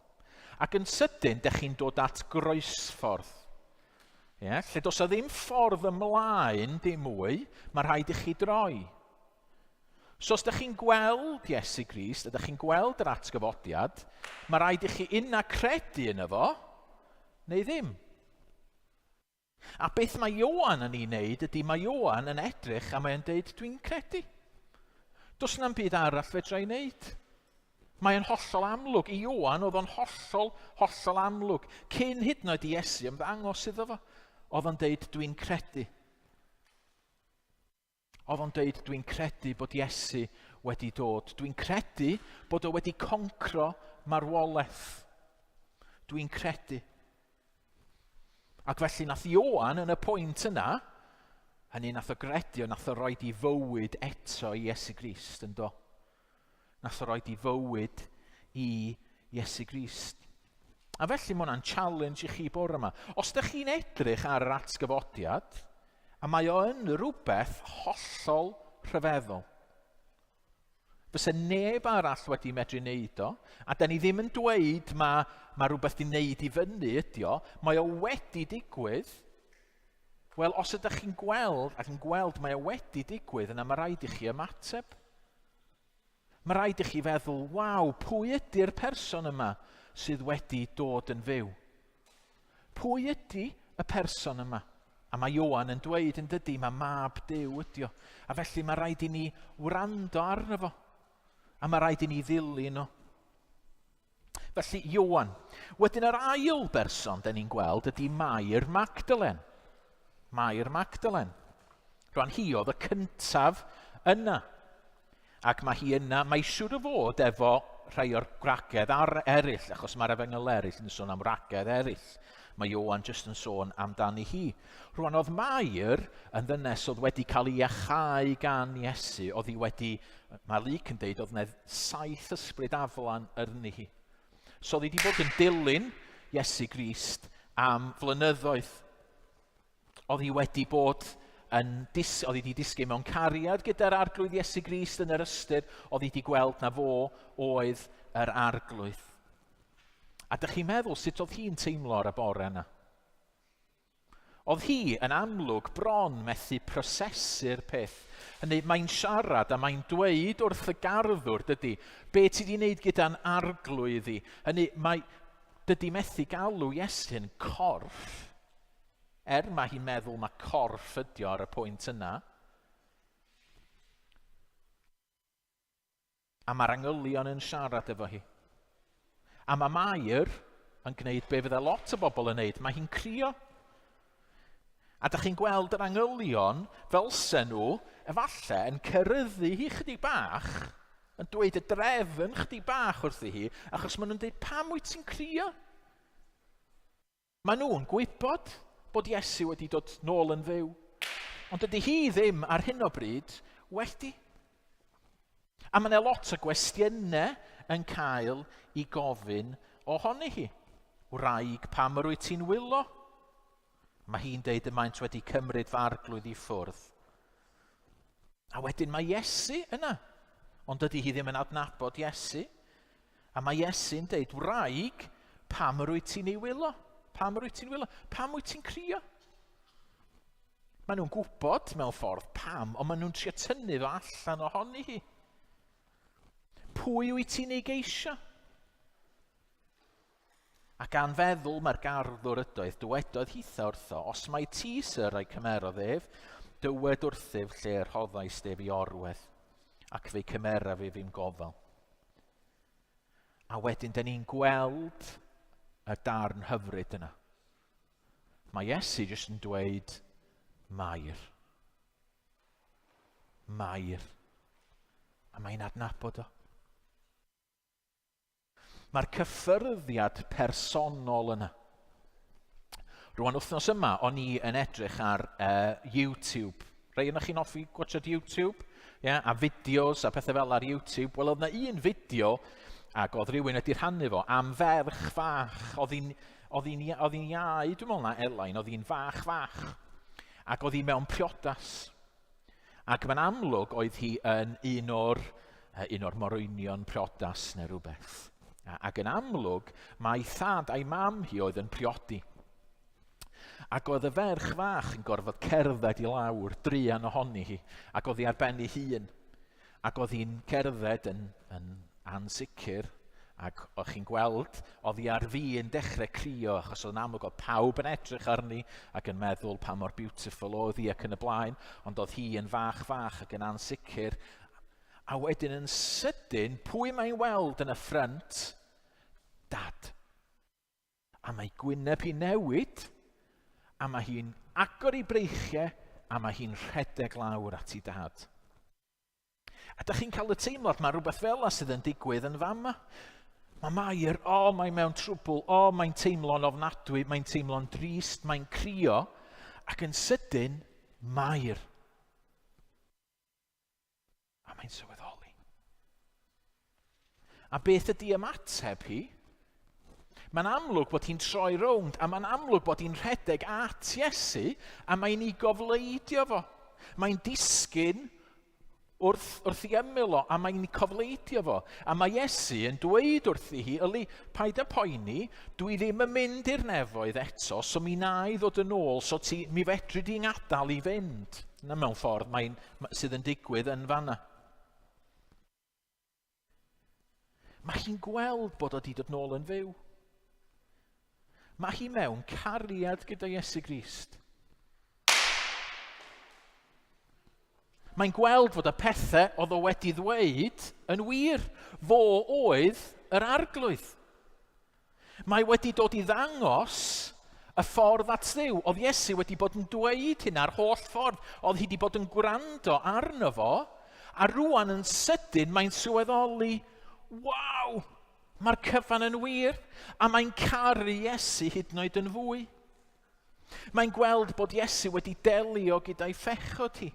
[SPEAKER 1] Ac yn sydyn, ydych chi'n dod at groesffordd. Lle does o ddim ffordd ymlaen dim mwy, mae rhaid i chi droi. So os ydych chi'n gweld Iesu Grist, ydych chi'n gweld yr atgyfodiad, mae rhaid i chi unna credu yno fo, neu ddim. A beth mae Ioan yn ei wneud ydy mae Ioan yn edrych a mae'n dweud dwi'n credu. Does na'm byd arall fedra i wneud. Mae'n hollol amlwg. I Ioan oedd o'n hollol amlwg. Cyn hyd yn oed i Iesu ymddangos iddo fo, oedd o'n dweud dwi'n credu. Oedd o'n dweud dwi'n credu bod Iesu wedi dod. Dwi'n credu bod o wedi concro marwolaeth. Dwi'n credu. Ac felly nath Ioan yn y pwynt yna, hynny nath o gredu o nath o roed i fywyd eto i Iesu Grist, yndo? Nath o roed i fywyd i Iesu Grist. A felly mae hwnna'n challenge i chi bore yma. Os ydych chi'n edrych ar yr atgyfodiad, a mae o yn rhywbeth hollol rhyfeddol. Fysa neb arall wedi medru wneud o, a da ni ddim yn dweud mae rhywbeth i wneud i fyny ydy o, mae o wedi digwydd. Wel, os ydych chi'n gweld ac yn gweld mae o wedi digwydd, yna mae rhaid i chi ymateb. Mae rhaid i chi feddwl, waw, pwy ydy'r person yma sydd wedi dod yn fyw? Pwy ydy y person yma? A mae Ioan yn dweud yn dydy, mae mab Duw ydy o. A felly mae rhaid i ni wrando arno fo. A mae rhaid i ni ddilyn o. Felly Ioan. Wedyn yr ail berson da ni'n gweld ydy Mair Magdalen. Mair Magdalen. Rwan hi oedd y cyntaf yna. Ac mae hi yna, mae siŵr o fod efo rhai o'r gwragedd eraill, achos mae'r efengyl eraill yn sôn am wragedd eraill. Mae Ioan jyst yn sôn amdani hi. Rwan oedd Mair yn ddynes oedd wedi cael ei iachau gan Iesu, oedd hi wedi, mae Luc yn deud, oedd yna 7 ysbryd aflan arni hi. So oedd hi wedi bod yn dilyn Iesu Grist am flynyddoedd. Oedd hi wedi bod oedd hi wedi disgyn mewn cariad gyda'r arglwydd Iesu Grist yn yr ystyr, oedd hi wedi gweld na fo oedd yr arglwydd. A dych chi'n meddwl sut oedd hi'n teimlo ar y bore yna? Oedd hi yn amlwg bron methu prosesu'r peth. Hynny, mae'n siarad a mae'n dweud wrth y garddwr, dydy, be ti wedi wneud gyda'n arglwydd i? Hynny, dydy methu galw Iesu'n corff. Mae hi'n meddwl mae corff ydi ar y pwynt yna. A mae'r angylion yn siarad efo hi. A mae Mair yn gwneud be fydde lot o bobl yn gwneud. Mae hi'n crio. A dych chi'n gweld yr angylion fel sen nhw, efallai yn cyryddu hi chydig bach, yn dweud y drefn chydig bach wrthi hi, achos maen nhw'n dweud, pam wyt ti'n crio? Maen nhw'n gwybod bod Iesu wedi dod nôl yn fyw. Ond dydy hi ddim ar hyn o bryd wedi. A mae yna lot o gwestiynau yn cael ei gofyn ohoni hi. Wraig, pam yr wyt ti'n wylo? Mae hi'n deud y maent wedi cymryd fy arglwydd i ffwrdd. A wedyn mae Iesu yna. Ond dydy hi ddim yn adnabod Iesu. A mae Iesu'n deud, wraig, pam yr wyt ti'n ei wylo? Pam yr wyt ti'n wylo? Pam wyt ti'n crio? Maen nhw'n gwybod mewn ffordd pam, ond maen nhw'n trio tynnu fo allan ohoni hi. Pwy wyt ti'n ei geisio? Ac gan feddwl mae'r garddwr ydoedd, dywedodd hitha wrtho, os mae ti, syr, a'i cymerodd ef, dywed wrthyf lle rhoddais ef i orwedd, ac fe'i cymera fe fi'n gofal. A wedyn, da ni'n gweld y darn hyfryd yna. Mae Iesu jyst yn dweud, Mair. Mair. A mae'n adnabod o. Mae'r cyffyrddiad personol yna. Rwan wythnos yma, o'n i yn edrych ar YouTube. Rhai yna chi'n offi gwachod YouTube? A fideos a pethau fel ar YouTube. Wel, oedd yna un fideo, ac oedd rhywun wedi rhannu fo, am ferch fach. Oedd hi'n iau, dwi'n meddwl na Elain, oedd hi'n fach. Ac oedd hi mewn priodas. Ac mae'n amlwg oedd hi yn un o'r morwynion priodas neu rhywbeth. Ac yn amlwg, mae thad a'i mam hi oedd yn priodi. Ac oedd y ferch fach yn gorfod cerdded i lawr, drian ohoni hi, ac oedd hi ar ben ei hun. Ac oedd hi'n cerdded yn ansicr, ac o'ch chi'n gweld, oedd hi ar fin dechrau crio, achos oedd yn amlwg oedd pawb yn edrych arni, ac yn meddwl pa mor beautiful oedd hi ac yn y blaen, ond oedd hi yn fach ac yn ansicr. A wedyn yn sydyn, pwy mae'n weld yn y ffrynt? Dad. A mae gwyneb hi newid, a mae hi'n agor i breichiau, a mae hi'n rhedeg lawr at ei dad. A da chi'n cael y teimlad, mae rhywbeth fel sydd yn digwydd yn fama. Mae Mair, mae'n mewn trwbl, mae'n teimlo'n ofnadwy, mae'n teimlo'n drist, mae'n crio, ac yn sydyn, Mair. A mae'n sylweddoli. A beth ydy ymateb hi? Mae'n amlwg bod hi'n troi rownd, a mae'n amlwg bod hi'n rhedeg at Iesu, a mae'n ei gofleidio fo. Mae'n disgyn wrth i ymyl o, a mae'n ei cofleidio fo. A mae Iesu yn dweud wrthi hi, yli, paid y poeni, dwi ddim yn mynd i'r nefoedd eto, so mi na i ddod yn ôl, so mi fedri di'n adael i fynd. Yna mewn ffordd sydd yn digwydd yn fanna. Mae hi'n gweld bod o wedi dod nôl yn fyw. Mae hi mewn cariad gyda Iesu Grist. Mae'n gweld fod y pethau oedd o wedi ddweud yn wir. Fo oedd yr arglwydd. Mae wedi dod i ddangos y ffordd at Dduw. Oedd Iesu wedi bod yn dweud hynna'r holl ffordd. Oedd hi wedi bod yn gwrando arno fo. A rwan yn sydyn mae'n sylweddoli, waw! Mae'r cyfan yn wir, a mae'n caru Iesu hyd yn oed yn fwy. Mae'n gweld bod Iesu wedi delio gyda'i phechod hi,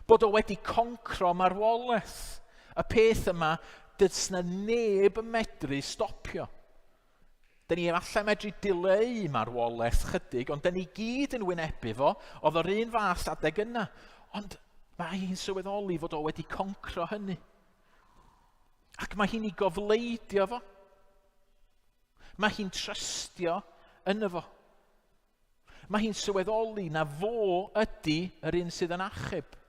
[SPEAKER 1] bod o wedi concro marwolaeth. Y peth yma, dys na neb yn medru stopio. Dyn ni efallai medru dileu marwolaeth chydig, ond dyn ni gyd yn wynebu fo, oedd o'r un fath adeg yna. Ond mae hi'n sylweddoli fod o wedi concro hynny. Ac mae hi'n ei gofleidio fo. Mae hi'n trystio yno fo. Mae hi'n sylweddoli na fo ydy yr un sydd yn achub.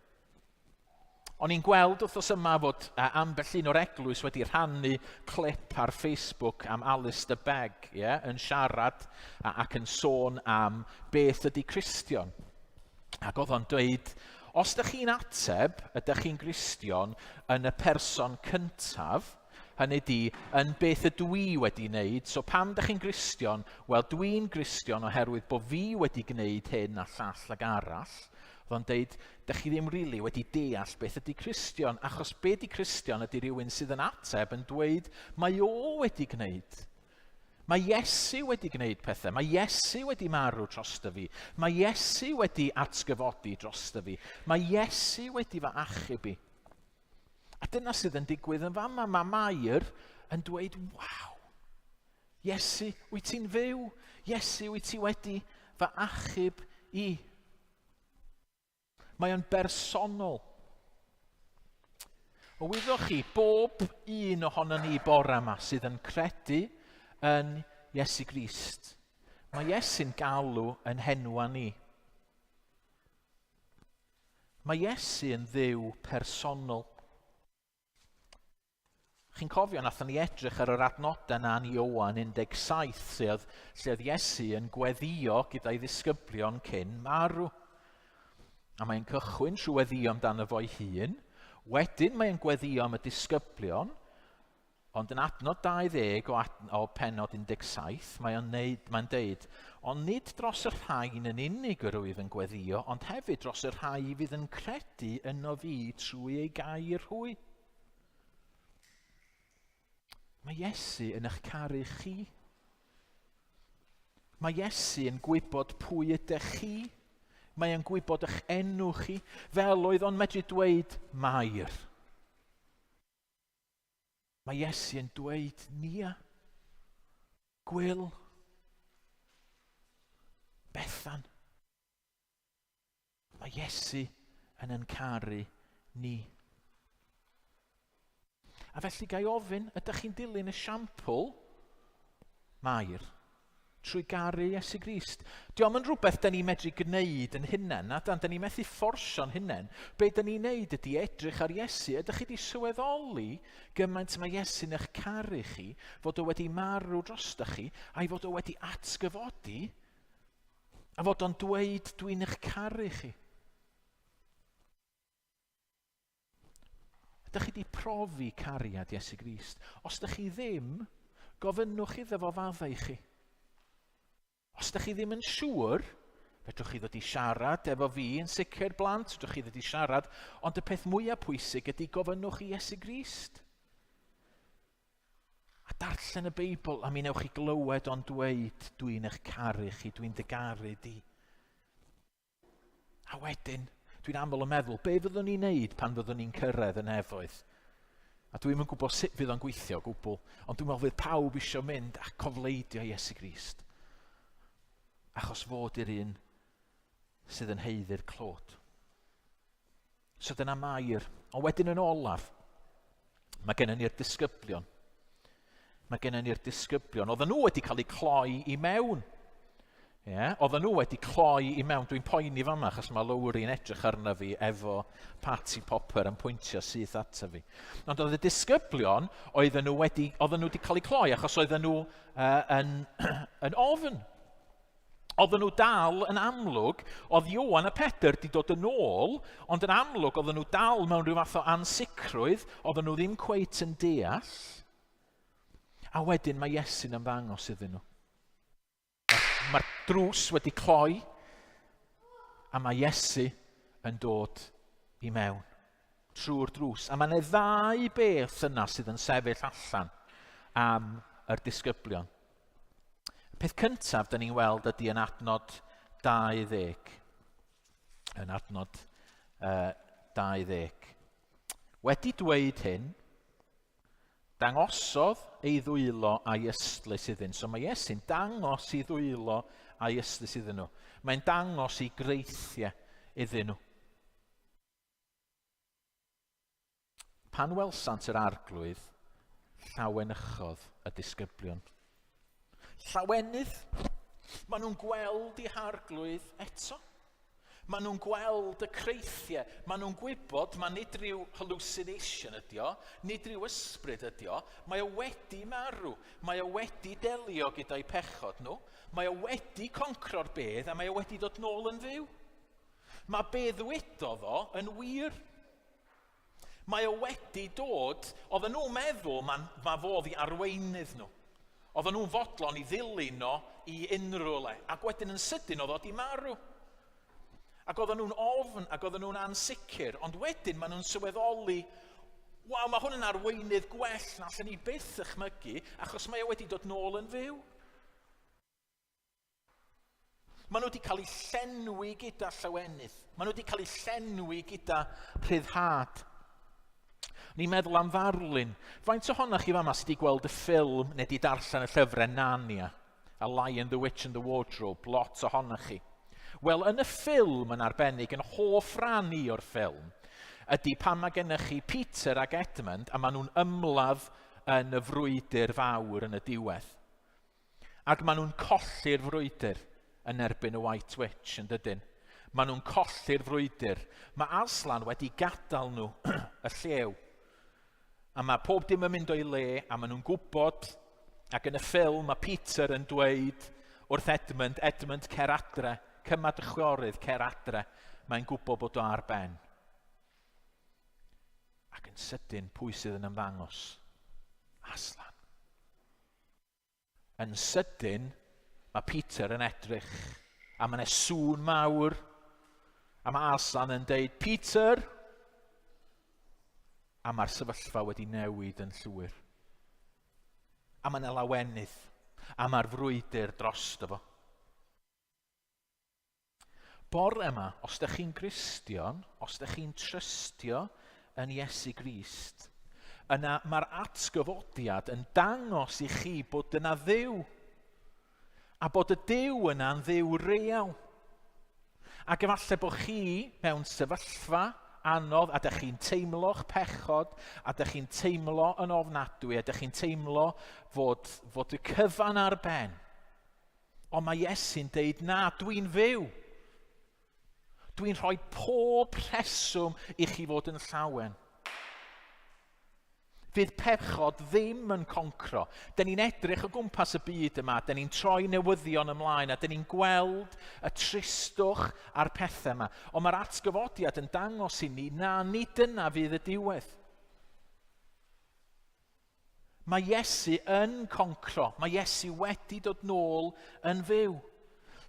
[SPEAKER 1] O'n i'n gweld wrthos yma fod ambell un o'r eglwys wedi rhannu clip ar Facebook am Sul y Pasg, yn siarad ac yn sôn am beth ydy Cristion. Ac oedd o'n dweud, os ydych chi'n ateb, ydych chi'n Gristion yn y person cyntaf, hynny di, yn beth ydw i wedi wneud, so pam ydych chi'n Gristion? Wel, dwi'n Gristion oherwydd bod fi wedi gwneud hyn a llall ag arall. Oedd o'n dweud, ydych chi ddim rili wedi deall beth ydy Cristion, achos beth ydy Cristion ydy rhywun sydd yn ateb yn dweud, mae o wedi gwneud. Mae Iesu wedi gwneud pethau, mae Iesu wedi marw drosto fi, mae Iesu wedi atgyfodi drosto fi, mae Iesu wedi fy achub i. A dyna sydd yn digwydd yn fama. Mae Mair yn dweud, waw, Iesu, wyt ti'n fyw? Iesu, wyt ti wedi fy achub i? Mae o'n bersonol. O wyddwch chi, bob un ohonon ni bore yma sydd yn credu yn Iesu Grist. Mae Iesu'n galw yn henwa ni. Mae Iesu yn dduw personol. Chi'n cofio, nathon ni edrych ar yr adnodau na yn Ioan 17, lle oedd Iesu yn gweddio gyda'i ddisgyblion cyn marw. A mae'n cychwyn trwy weddio amdano fo'i hun, wedyn mae'n gweddio am y disgyblion, ond yn adnod 20 o pennod 17, mae'n deud, ond nid dros y rhain yn unig yr wyf yn gweddio, ond hefyd dros y rhai fydd yn credu yno fi trwy ei gair hwy. Mae Iesu yn eich caru chi. Mae Iesu yn gwybod pwy ydych chi. Mae e'n gwybod eich enw chi, fel oedd o'n medru dweud Mair. Mae Iesu yn dweud Nia, Gwyl, Bethan. Mae Iesu yn caru ni. A felly gai ofyn, ydych chi'n dilyn esiampl Mair trwy garu Iesu Grist? Diolch yn rhywbeth da ni medru gwneud yn hunain, a da ni methu fforsio'n hunain. Be da ni'n neud ydy edrych ar Iesu. Ydych chi wedi sylweddoli gymaint mae Iesu'n eich caru chi, fod o wedi marw drostach chi, a'i fod o wedi atgyfodi, a fod o'n dweud dwi'n eich caru chi. Ydych chi wedi profi cariad Iesu Grist? Os ydych chi ddim, gofynnwch iddo fo faddau chi. Os ydych chi ddim yn siŵr, fedrwch chi ddod i siarad efo fi yn sicr blant, fedrwch chi ddod i siarad, ond y peth mwyaf pwysig ydy gofynnwch i Iesu Grist. A darllen y Beibl, a mi newch chi glywed o'n dweud, dwi'n eich caru chi, dwi'n dy garu di. A wedyn, dwi'n aml yn meddwl, be fyddwn ni'n neud pan fyddwn ni'n cyrraedd yn nefoedd? A dwi'n yn gwybod sut fydd o'n gweithio o gwbl, ond dwi'n meddwl fydd pawb eisiau mynd a cofleidio Iesu Grist. Achos fod i'r un sydd yn heiddi'r clod. So dyna Mair. Ond wedyn yn olaf, mae gennym ni'r disgyblion. Mae gennym ni'r disgyblion. Oedden nhw wedi cael eu cloi i mewn. Oedden nhw wedi cloi i mewn. Dwi'n poeni fama achos mae Lowry'n edrych arna fi efo party popper yn pwyntio syth ata fi. Ond oedd y disgyblion, oedden nhw wedi cael eu cloi achos oedden nhw yn ofn. Oedden nhw dal yn amlwg, oedd Ioan a Pedr wedi dod yn ôl, ond yn amlwg oedden nhw dal mewn rhyw fath o ansicrwydd, oedden nhw ddim cweit yn deall, a wedyn mae Iesu'n ymddangos iddyn nhw. Mae'r drws wedi cloi, a mae Iesu yn dod i mewn trwy'r drws. A mae'n ddau beth yna sydd yn sefyll allan am yr disgyblion. Peth cyntaf da ni'n weld ydy yn adnod 20. Yn adnod 20. Wedi dweud hyn, dangosodd ei ddwylo a'i ystlys iddyn. So mae Iesu'n dangos ei ddwylo a'i ystlys iddyn nhw. Mae'n dangos ei greithiau iddyn nhw. Pan welsant yr arglwydd, llawenychodd y disgyblion. Llawenydd, maen nhw'n gweld eu harglwydd eto. Maen nhw'n gweld y creithiau. Maen nhw'n gwybod, mae nid rhyw hallucination ydi o, nid rhyw ysbryd ydi o. Mae o wedi marw. Mae o wedi delio gyda'i pechod nhw. Mae o wedi concro'r bedd a mae o wedi dod nôl yn fyw. Mae be ddwedodd o yn wir. Mae o wedi dod, oedden nhw'n meddwl mae fodd i arweinydd nhw. Oedden nhw'n fodlon i ddilyn o i unrhyw le, ac wedyn yn sydyn oedd o di marw. Ac oedden nhw'n ofn, ac oedden nhw'n ansicr, ond wedyn maen nhw'n sylweddoli, waw, mae hwn yn arweinydd gwell na allan ni byth ysmygu, achos mae o wedi dod nôl yn fyw. Maen nhw wedi cael eu llenwi gyda llawenydd. Maen nhw wedi cael eu llenwi gyda rhyddhad. Ni'n meddwl am ddarlun. Faint ohonoch chi fama sydd wedi gweld y ffilm neu wedi darllen y llyfrau Narnia? A Lion, the Witch and the Wardrobe, lot ohonoch chi. Wel, yn y ffilm yn arbennig, yn hoff ran i o'r ffilm, ydy pan mae gennych chi Peter ac Edmund, a maen nhw'n ymladd yn y frwydr fawr yn y diwedd. Ac maen nhw'n colli'r frwydr yn erbyn y White Witch, yn dydyn. Maen nhw'n colli'r frwydr. Mae Aslan wedi gadael nhw y llew. A mae pob dim yn mynd o'i le, a maen nhw'n gwybod, ac yn y ffilm mae Peter yn dweud wrth Edmund cer adre, cymad y chwiorydd, cer adre, mae'n gwybod bod o ar ben. Ac yn sydyn, pwy sydd yn ymddangos? Aslan. Yn sydyn, mae Peter yn edrych, a mae'n sŵn mawr, a mae Aslan yn deud, Peter! A mae'r sefyllfa wedi newid yn llwyr. A mae yna lawenydd. A mae'r frwydr drosto fo. Bore yma, os ydych chi'n Gristion, os ydych chi'n trystio yn Iesu Grist, yna mae'r atgyfodiad yn dangos i chi bod yna Dduw. A bod y Duw yna'n Dduw real. Ac efallai bod chi mewn sefyllfa anodd, a ydych chi'n teimlo'ch pechod, a ydych chi'n teimlo yn ofnadwy, a ydych chi'n teimlo fod y cyfan ar ben. Ond mae Iesu'n deud, na, dwi'n fyw. Dwi'n rhoi pob rheswm i chi fod yn llawen. Fydd pechod ddim yn concro. Den ni'n edrych o gwmpas y byd yma, den ni'n troi newyddion ymlaen, a den ni'n gweld y tristwch a'r pethau yma. Ond mae'r atgyfodiad yn dangos i ni, na, nid yna fydd y diwedd. Mae Iesu yn concro. Mae Iesu wedi dod nôl yn fyw.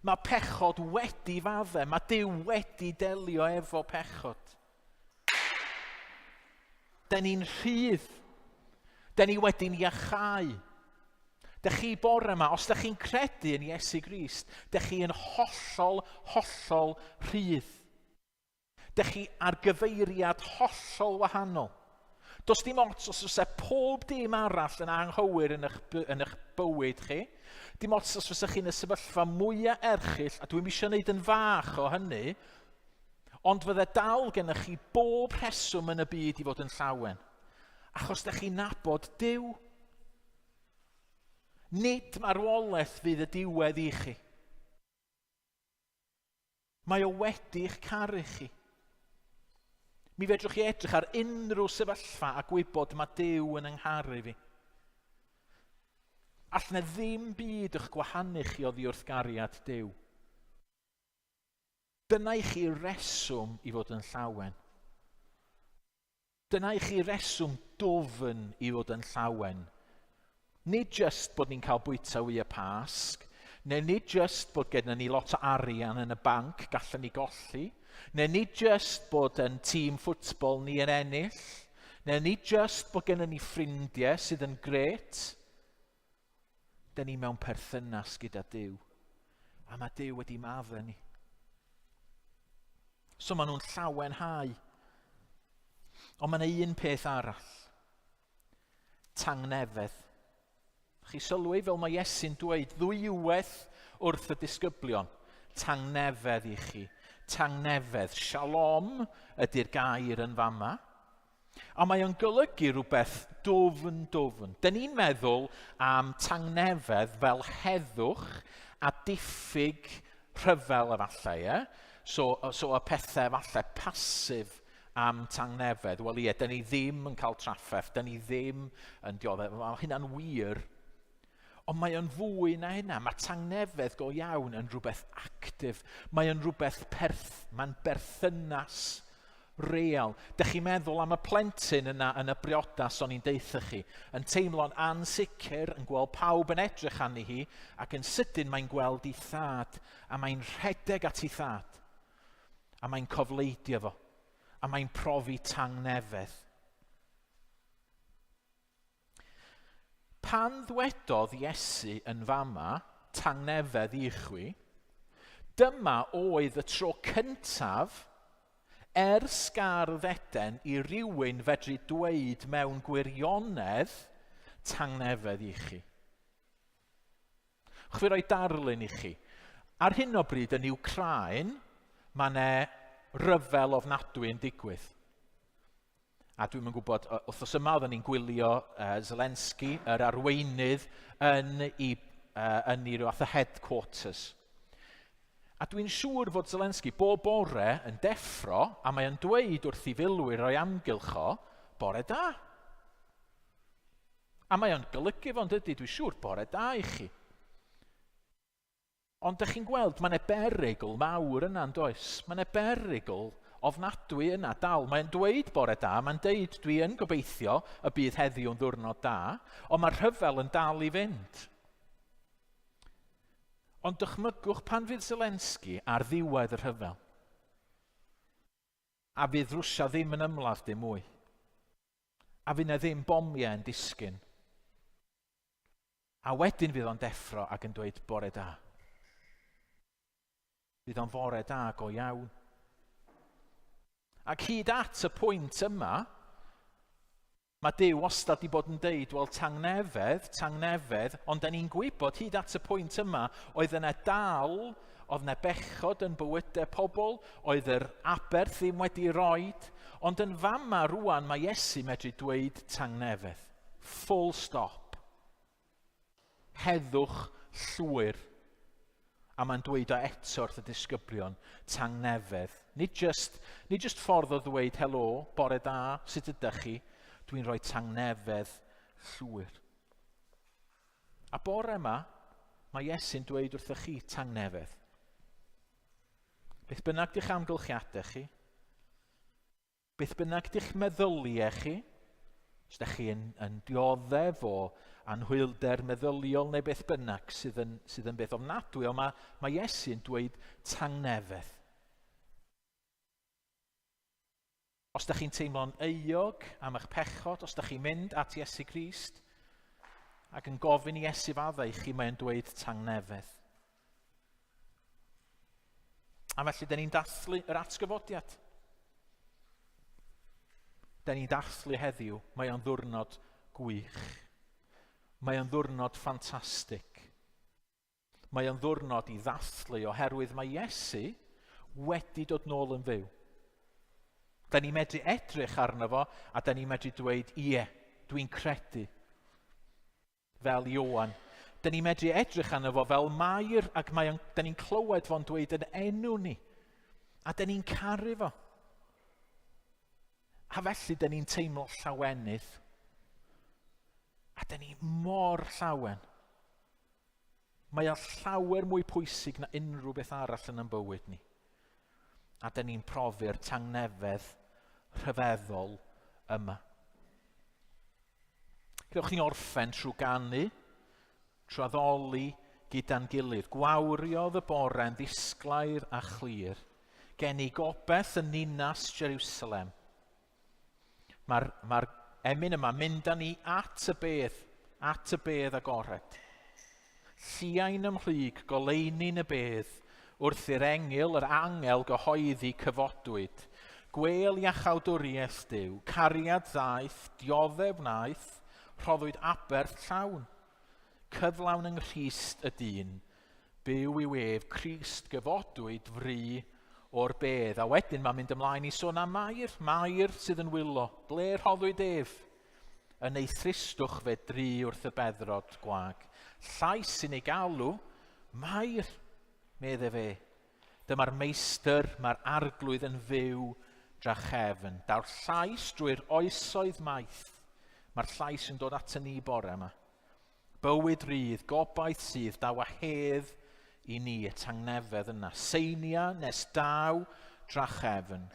[SPEAKER 1] Mae pechod wedi fadde. Mae Duw wedi delio efo pechod. Den ni'n rhydd. Den ni wedi'n iachau. Dych chi bore yma, os ydych chi'n credu yn Iesu Grist, dych chi yn hollol rhydd. Dych chi ar gyfeiriad hollol wahanol. Does dim ots os oes pob dim arall yn anghywir yn eich bywyd chi. Dim ots os oes chi'n y sefyllfa mwyaf erchyll, a dwi'n eisiau gwneud yn fach o hynny, ond fydde dal gennych chi bob rheswm yn y byd i fod yn llawen. Achos ydych chi'n nabod Duw. Nid marwolaeth fydd y diwedd i chi. Mae o wedi'ch caru chi. Mi fedrwch chi edrych ar unrhyw sefyllfa a gwybod mae Duw yn yngharu fi. All na ddim byd eich gwahanu chi o ddiwrthgariad Duw. Dyna i chi reswm i fod yn llawen. Dyna i chi reswm dwfn i fod yn llawen. Nid just bod ni'n cael bwyta Sul y Pasg, neu nid just bod gennym ni lot o arian yn y banc gallen ni golli, neu nid just bod yn tîm ffwtbol ni yn ennill, neu nid just bod gennym ni ffrindiau sydd yn gret. Dyn ni mewn perthynas gyda Duw, a mae Duw wedi maddu ni. So maen nhw'n llawenhau. Ond mae yna un peth arall. Tangnefedd. Chi sylwi fel mae Iesu'n dweud ddwywaith wrth y disgyblion. Tangnefedd i chi. Tangnefedd. Shalom ydy'r gair yn fama. A mae o'n golygu rhywbeth dwfn. Dyn ni'n meddwl am tangnefedd fel heddwch a diffyg rhyfel efallai. So y pethau efallai pasif am tangnefedd. Wel ie, dyn ni ddim yn cael trafferth, dyn ni ddim yn dioddef. Mae hynna'n wir. Ond mae o'n fwy na hynna. Mae tangnefedd go iawn yn rhywbeth actif. Mae o'n rhywbeth mae'n berthynas real. Dych chi'n meddwl am y plentyn yna yn y briodas o'n i'n deitha chi, yn teimlo'n ansicr, yn gweld pawb yn edrych arni hi, ac yn sydyn mae'n gweld ei thad, a mae'n rhedeg at ei thad, a mae'n cofleidio fo. A mae'n profi tangnefedd. Pan ddwedodd Iesu yn fama tangnefedd i chwi, dyma oedd y tro cyntaf ers gardd Eden i rywun fedru dweud mewn gwirionedd tangnefedd i chi. Chwi roi darlun i chi. Ar hyn o bryd yn Wcráin, mae yna ryfel ofnadwy yn digwydd. A dwi'n gwybod, wrthos yma oedden ni'n gwylio Zelensky, yr arweinydd yn ei fath o headquarters. A dwi'n siŵr fod Zelensky bob bore yn deffro, a mae'n dweud wrth i filwyr o'i amgylch o, bore da. A mae'n golygu fo'n dydy, dwi'n siŵr, bore da i chi. Ond ydych chi'n gweld, mae'n berygl mawr yna yn does. Mae'n berygl ofnadwy yna dal. Mae'n dweud bore da, mae'n deud dwi yn gobeithio y bydd heddiw'n ddiwrnod da, ond mae'r rhyfel yn dal i fynd. Ond dychmygwch pan fydd Zelensky ar ddiwedd y rhyfel. A fydd Rwsia ddim yn ymladd dim mwy. A fydd yna ddim bomiau yn disgyn. A wedyn fydd o'n deffro ac yn dweud bore da. Fydd o'n fore da go iawn. Ac hyd at y pwynt yma, mae Duw wastad wedi bod yn deud, wel tangnefedd, ond da ni'n gwybod hyd at y pwynt yma, oedd yna dal, oedd yna bechod yn bywydau pobl, oedd yr aberth ddim wedi roed, ond yn fama rwan mae Iesu medru dweud tangnefedd. Full stop. Heddwch llwyr. A mae'n dweud o eto wrth y disgyblion, tangnefedd. Nid just ffordd o ddweud, helo, bore da, sut ydych chi? Dwi'n rhoi tangnefedd llwyr. A bore yma, mae Iesu'n dweud wrthych chi tangnefedd. Beth bynnag di'ch amgylchiadau chi, beth bynnag di'ch meddyliau chi, os ydych chi yn dioddef o anhwylder meddyliol neu beth bynnag sydd yn beth ofnadwy, ond mae Iesu'n dweud tangnefedd. Os ydych chi'n teimlo'n euog am eich pechod, os ydych chi'n mynd at Iesu Grist ac yn gofyn i Iesu faddau chi, mae'n dweud tangnefedd. A felly, da ni'n dathlu yr atgyfodiad. Da ni'n dathlu heddiw, mae o'n ddiwrnod gwych. Mae o'n ddiwrnod ffantastig. Mae o'n ddiwrnod i ddathlu oherwydd mae Iesu wedi dod nôl yn fyw. Da ni'n medru edrych arno fo a da ni'n medru dweud, ie, dwi'n credu. Fel Ioan. Da ni'n medru edrych arno fo fel Mair ac da ni'n clywed fo'n dweud yn enw ni. A da ni'n caru fo. A felly da ni'n teimlo llawenydd. A da ni mor llawen. Mae o llawer mwy pwysig na unrhyw beth arall yn bywyd ni. A da ni'n profi'r tangnefedd rhyfeddol yma. Gewch ni orffen trwy ganu, trwy addoli gyda'n gilydd. Gwawriodd y bore yn ddisglair a chlir. Gen i gobeth yn ninas Jerusalem. Mae'r emyn yma mynd â ni at y bedd agored. Lluain ymhlug goleini'n y bedd, wrth i'r yr angel gyhoeddi cyfodwyd. Gwel iachawdwriaeth Duw, cariad ddaeth, dioddef wnaeth, rhoddwyd aberth llawn. Cyflawn yng Nghrist y dyn, byw i wef, Crist gyfodwyd fri o'r bedd. A wedyn mae'n mynd ymlaen i sôn am Mair sydd yn wylo. Ble rhoddwyd ef? Yn ei thristwch fe dri wrth y beddrod gwag. Llais sy'n ei galw, Mair, medde fe. Dyma'r meistr, mae'r arglwydd yn fyw drachefn. Daw'r llais drwy'r oesoedd maith. Mae'r llais yn dod at ni bore yma. Bywyd rydd, gobaith sydd, daw a hedd i ni y tangnefedd yna. Seinia nes daw drachefn.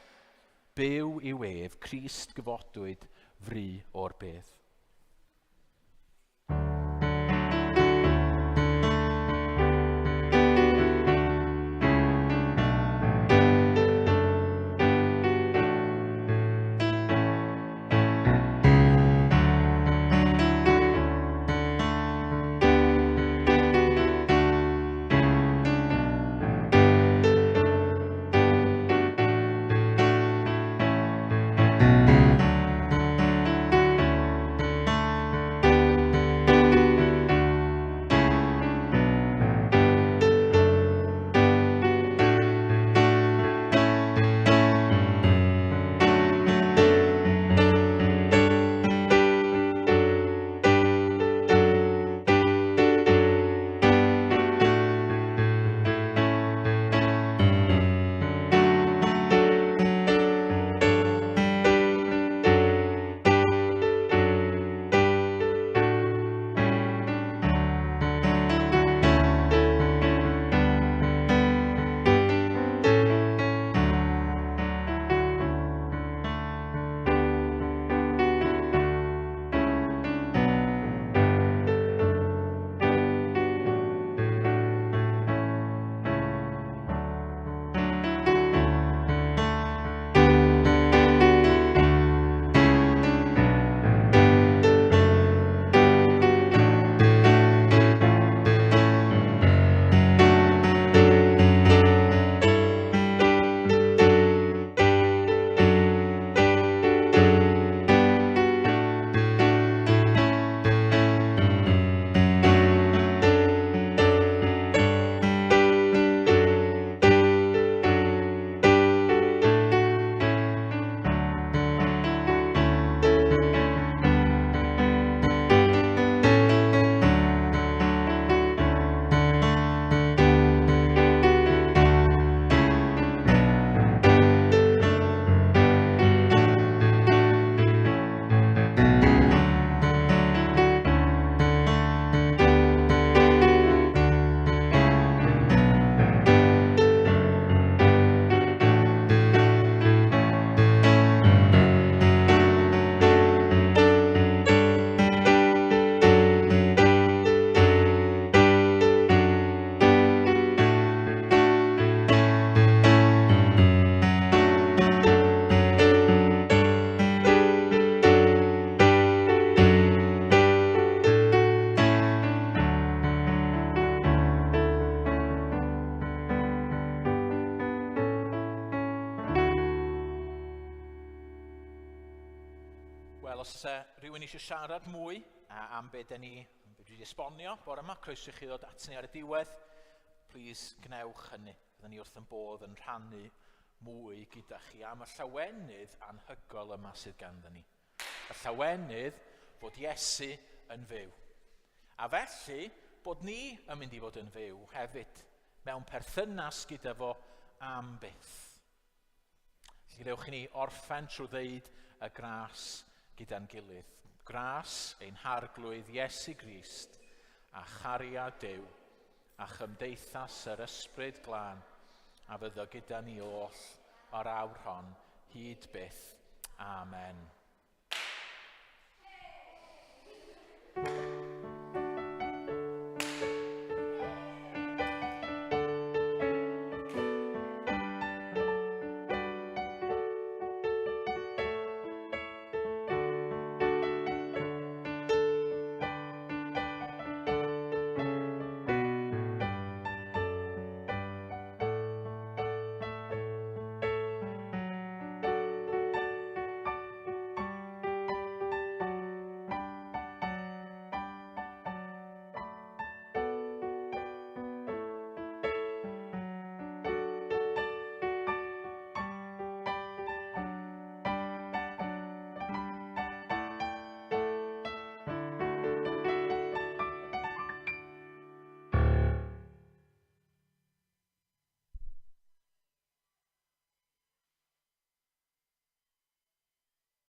[SPEAKER 1] Byw i wef, Crist gyfodwyd fri o'r bedd. Wel, os rhywun eisiau siarad mwy am be dwi wedi esbonio bore yma, croeso i chi ddod at ni ar y diwedd, plis gnewch hynny. Byddwn ni wrth yn bodd yn rhannu mwy gyda chi am y llawenydd anhygol yma sydd ganddyn ni. Y llawenydd bod Iesu yn fyw. A felly, bod ni yn mynd i fod yn fyw hefyd, mewn perthynas gyda fo am byth. Felly dewch i ni orffen trwy ddeud y gras gyda'n gilydd. Gras ein harglwydd Iesu Grist a chariad Duw a chymdeithas yr ysbryd glân a fyddo gyda ni oll o'r awr hon hyd byth. Amen.